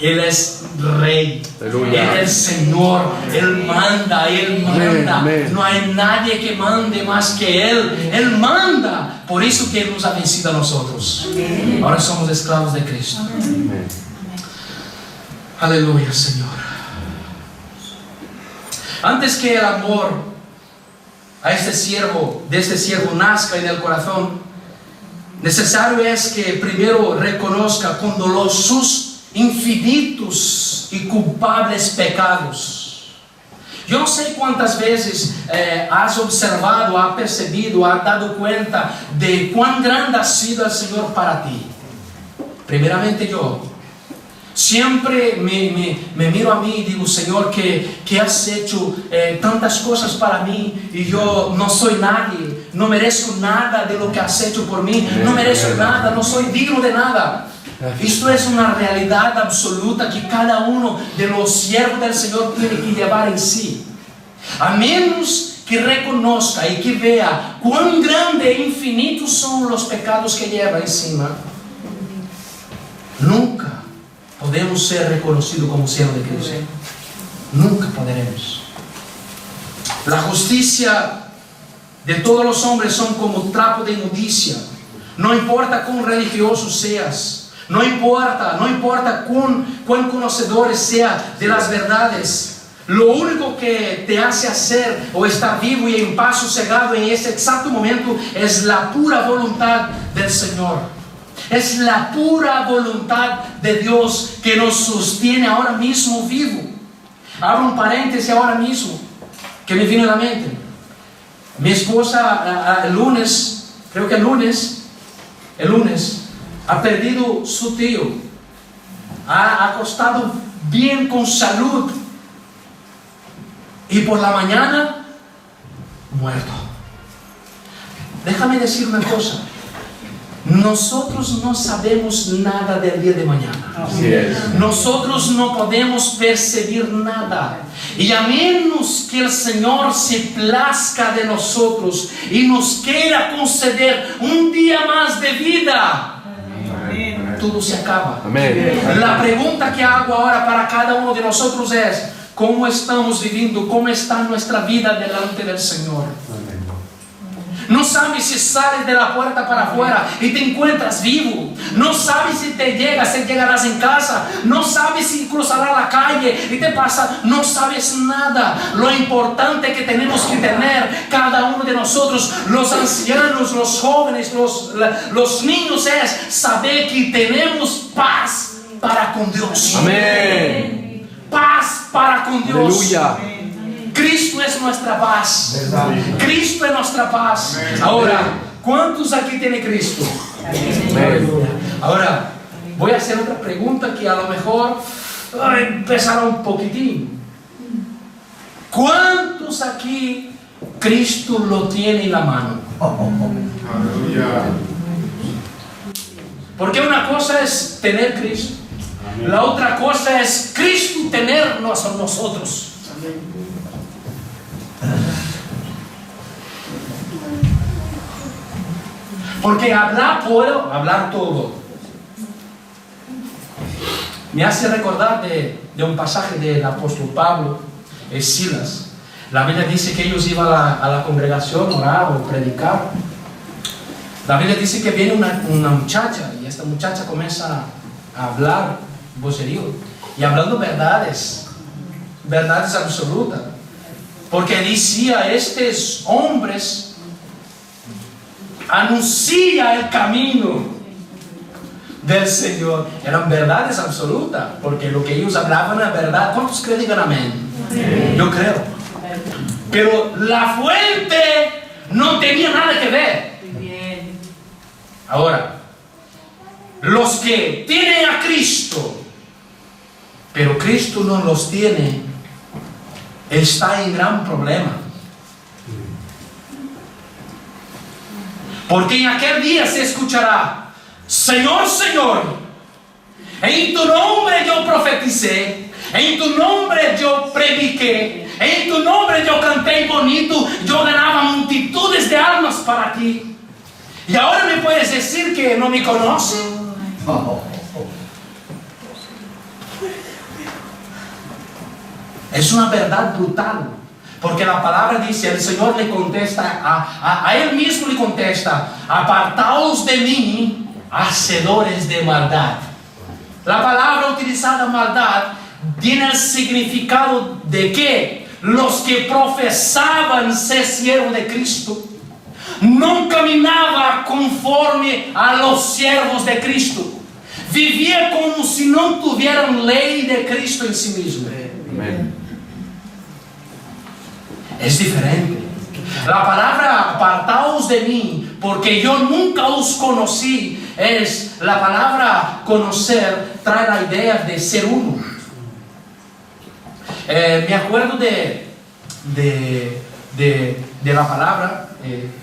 Él es Rey, Aleluya. Él es Señor, Él manda, Él manda. Amén. No hay nadie que mande más que Él, Él manda. Por eso que Él nos ha vencido a nosotros. Ahora somos esclavos de Cristo. Amén. Aleluya, Señor. Antes que el amor a de este siervo nazca en el corazón, necesario es que primero reconozca con dolor sus infinitos y culpables pecados. Yo no sé cuántas veces has observado, has percibido, has dado cuenta de cuán grande ha sido el Señor para ti. Primeramente yo siempre me miro a mí y digo, Señor, que has hecho tantas cosas para mí y yo no soy nadie, no merezco nada de lo que has hecho por mí, no merezco nada, no soy digno de nada. Esto es una realidad absoluta que cada uno de los siervos del Señor tiene que llevar en sí. A menos que reconozca y que vea cuán grande e infinitos son los pecados que lleva encima, nunca podemos ser reconocidos como siervos de Cristo. Nunca podremos. La justicia de todos los hombres son como trapo de inmundicia. No importa cuán religioso seas, no importa cuán conocedores sea de las verdades, lo único que te hace hacer o estar vivo y en paz sosegado en ese exacto momento es la pura voluntad del Señor. Es la pura voluntad de Dios que nos sostiene ahora mismo vivo. Abro un paréntesis ahora mismo que me vino a la mente. Mi esposa el lunes ha perdido su tío, ha acostado bien con salud y por la mañana muerto. Déjame decir una cosa, nosotros no sabemos nada del día de mañana. Así es. Nosotros no podemos percibir nada. Y a menos que el Señor se plazca de nosotros y nos quiera conceder un día más de vida, todo se acaba. Amén. La pregunta que hago ahora para cada uno de nosotros es: ¿cómo estamos viviendo? ¿Cómo está nuestra vida delante del Señor? No sabes si sales de la puerta para afuera y te encuentras vivo. No sabes si llegarás en casa. No sabes si cruzarás la calle y te pasa. No sabes nada. Lo importante que tenemos que tener cada uno de nosotros, los ancianos, los jóvenes, los niños, es saber que tenemos paz para con Dios. Amén. Paz para con Dios. Aleluya. Cristo es nuestra paz. Cristo es nuestra paz. Ahora, ¿cuántos aquí tienen Cristo? Amén. Ahora, voy a hacer otra pregunta que a lo mejor empezará un poquitín. ¿Cuántos aquí Cristo lo tiene en la mano? Porque una cosa es tener Cristo, la otra cosa es Cristo tenernos a nosotros. Porque puedo hablar todo. Me hace recordar de un pasaje del apóstol Pablo y Silas. La Biblia dice que ellos iban a la congregación a orar o predicar. La Biblia dice que viene una muchacha y esta muchacha comienza a hablar vocerío y hablando verdades absolutas. Porque decía, estos hombres anuncian el camino del Señor. Eran verdades absolutas, porque lo que ellos hablaban era verdad. ¿Cuántos creen? Digan amén. Yo creo. Pero la fuente no tenía nada que ver. Ahora, los que tienen a Cristo, pero Cristo no los tiene, está en gran problema. Porque en aquel día se escuchará: Señor, Señor, en tu nombre yo profeticé, en tu nombre yo prediqué, en tu nombre yo canté bonito, yo ganaba multitudes de almas para ti. Y ahora me puedes decir que no me conoce. Es una verdad brutal. Porque la palabra dice, el Señor le contesta, a Él mismo le contesta: apartaos de mí, hacedores de maldad. La palabra utilizada, maldad, tiene el significado de que los que profesaban ser siervos de Cristo no caminaban conforme a los siervos de Cristo. Vivían como si no tuvieran ley de Cristo en sí mismo. Amén. Es diferente. La palabra apartaos de mí, porque yo nunca os conocí, es la palabra conocer, trae la idea de ser uno. Me acuerdo de la palabra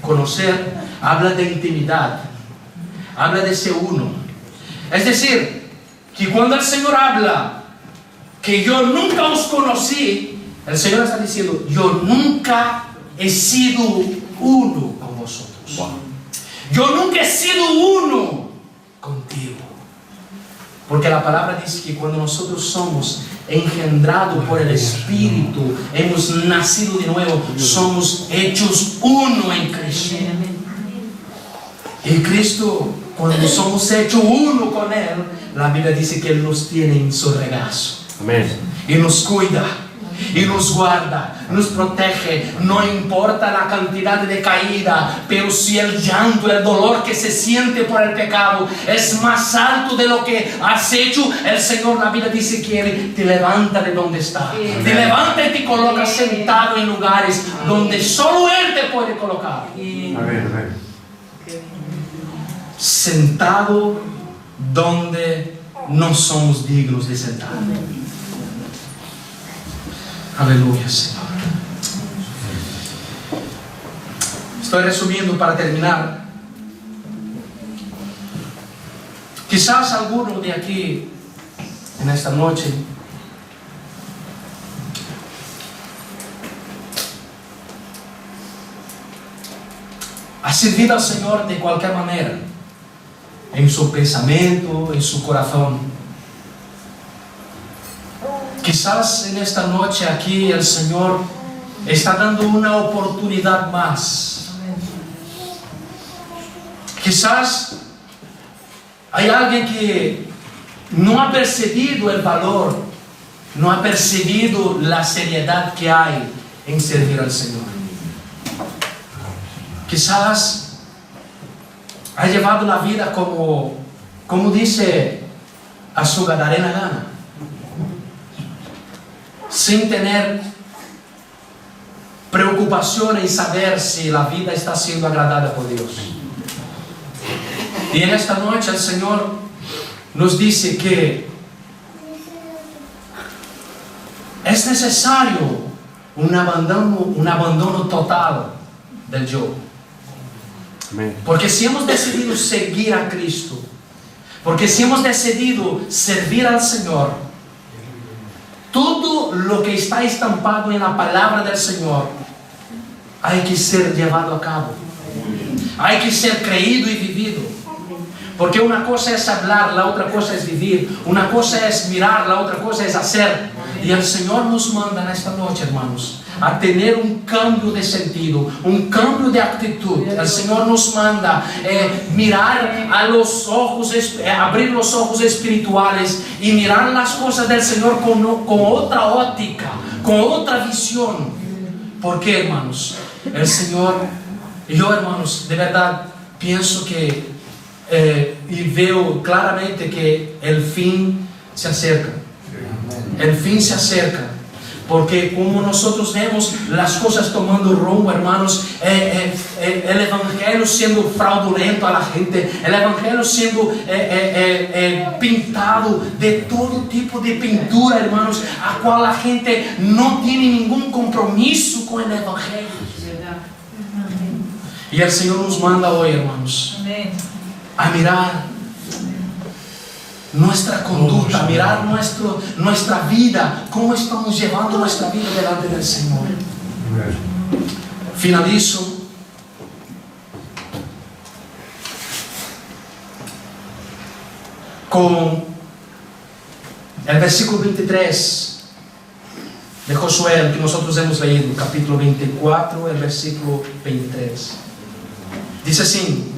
conocer, habla de intimidad, habla de ser uno. Es decir, que cuando el Señor habla que yo nunca os conocí, el Señor está diciendo: yo nunca he sido uno con vosotros. Wow. Yo nunca he sido uno contigo. Porque la palabra dice que cuando nosotros somos engendrados por el Espíritu, hemos nacido de nuevo, somos hechos uno en Cristo. Y Cristo, cuando somos hechos uno con Él, la Biblia dice que Él nos tiene en su regazo. Amén. Y nos cuida, y nos guarda, nos protege. No importa la cantidad de caída, pero si el llanto, el dolor que se siente por el pecado es más alto de lo que has hecho, el Señor, la Biblia dice que te levanta de donde está. Te levanta y te coloca sentado en lugares donde solo Él te puede colocar. Amén. Sentado donde no somos dignos de sentar. Aleluya, Señor. Estoy resumiendo para terminar. Quizás alguno de aquí en esta noche ha servido al Señor de cualquier manera, en su pensamiento, en su corazón. Quizás en esta noche aquí el Señor está dando una oportunidad más. Quizás hay alguien que no ha percibido el valor, no ha percibido la seriedad que hay en servir al Señor. Quizás ha llevado la vida como dice a su gadarena gana, sin tener preocupación en saber si la vida está siendo agradada por Dios. Y en esta noche el Señor nos dice que es necesario un abandono total del yo. Amén. Porque si hemos decidido seguir a Cristo, porque si hemos decidido servir al Señor, todo lo que está estampado en la palabra del Señor hay que ser llevado a cabo, hay que ser creído y vivido. Porque una cosa es hablar, la otra cosa es vivir. Una cosa es mirar, la otra cosa es hacer. Y el Señor nos manda en esta noche, hermanos, a tener un cambio de sentido, un cambio de actitud. El Señor nos manda mirar a los ojos, abrir los ojos espirituales y mirar las cosas del Señor con otra óptica, con otra visión. ¿Por qué, hermanos? El Señor, yo, hermanos, de verdad pienso que y veo claramente que el fin se acerca. El fin se acerca. Porque como nosotros vemos las cosas tomando rumbo, hermanos, el evangelio siendo fraudulento a la gente, el evangelio siendo pintado de todo tipo de pintura, hermanos, a cual la gente no tiene ningún compromiso con el evangelio. Y el Señor nos manda hoy, hermanos, a mirar nuestra conducta, mirar nuestra vida, cómo estamos llevando nuestra vida delante del Señor. Finalizo con el versículo 23 de Josué, que nosotros hemos leído, capítulo 24, el versículo 23. Dice así: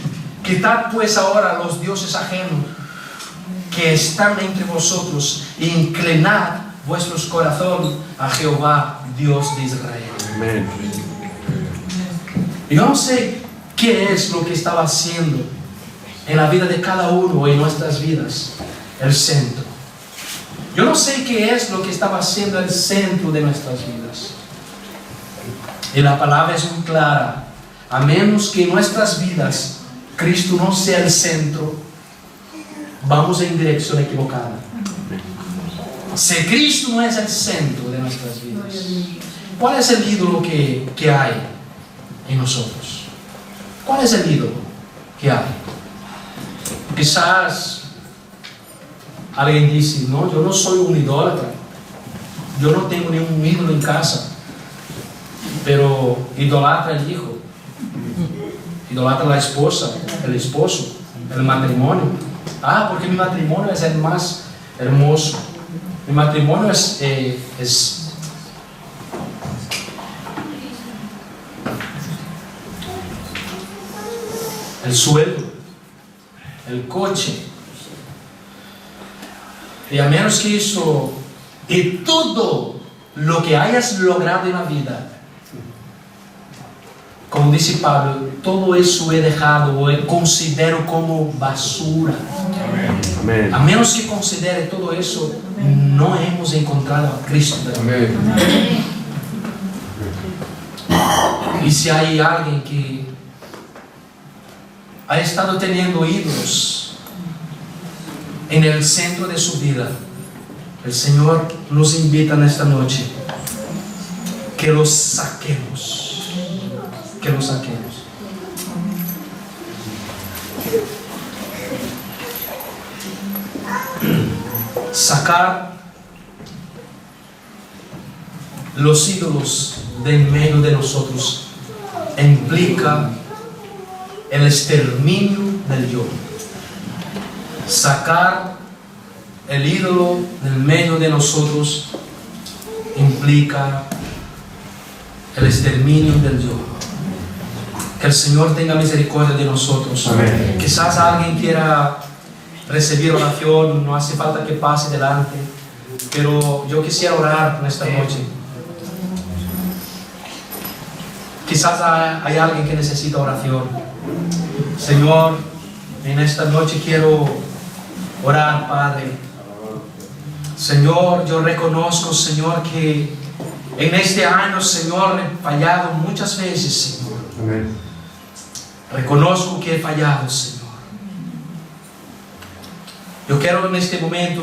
quitad pues ahora los dioses ajenos que están entre vosotros, e inclinad vuestros corazones a Jehová, Dios de Israel. Amén. Yo no sé qué es lo que estaba haciendo en la vida de cada uno, en nuestras vidas, el centro. Yo no sé qué es lo que estaba haciendo el centro de nuestras vidas. Y la palabra es muy clara: a menos que en nuestras vidas Cristo no sea el centro, vamos en dirección equivocada. Si Cristo no es el centro de nuestras vidas, ¿cuál es el ídolo que hay en nosotros? ¿Cuál es el ídolo que hay? Quizás alguien dice: no, yo no soy un idólatra, yo no tengo ningún ídolo en casa, pero idolatra el hijo, idolatra la esposa, el esposo, el matrimonio. Ah, porque mi matrimonio es el más hermoso. Mi matrimonio es el sueldo, el coche. Y a menos que eso, y todo lo que hayas logrado en la vida, como dice Pablo, todo eso he dejado o considero como basura. Amén. A menos que considere todo eso, no hemos encontrado a Cristo. Amén. Y si hay alguien que ha estado teniendo ídolos en el centro de su vida, el Señor nos invita en esta noche que los saquemos. Que los saquemos. Sacar los ídolos de en medio de nosotros implica el exterminio del yo. Sacar el ídolo del medio de nosotros implica el exterminio del yo. Que el Señor tenga misericordia de nosotros. Amén. Quizás alguien quiera recibir oración, no hace falta que pase delante, pero yo quisiera orar en esta noche. Quizás hay alguien que necesita oración. Señor, en esta noche quiero orar, Padre. Señor, yo reconozco, Señor, que en este año, Señor, he fallado muchas veces, Señor. Amén. Reconozco que he fallado, Señor. Yo quiero en este momento,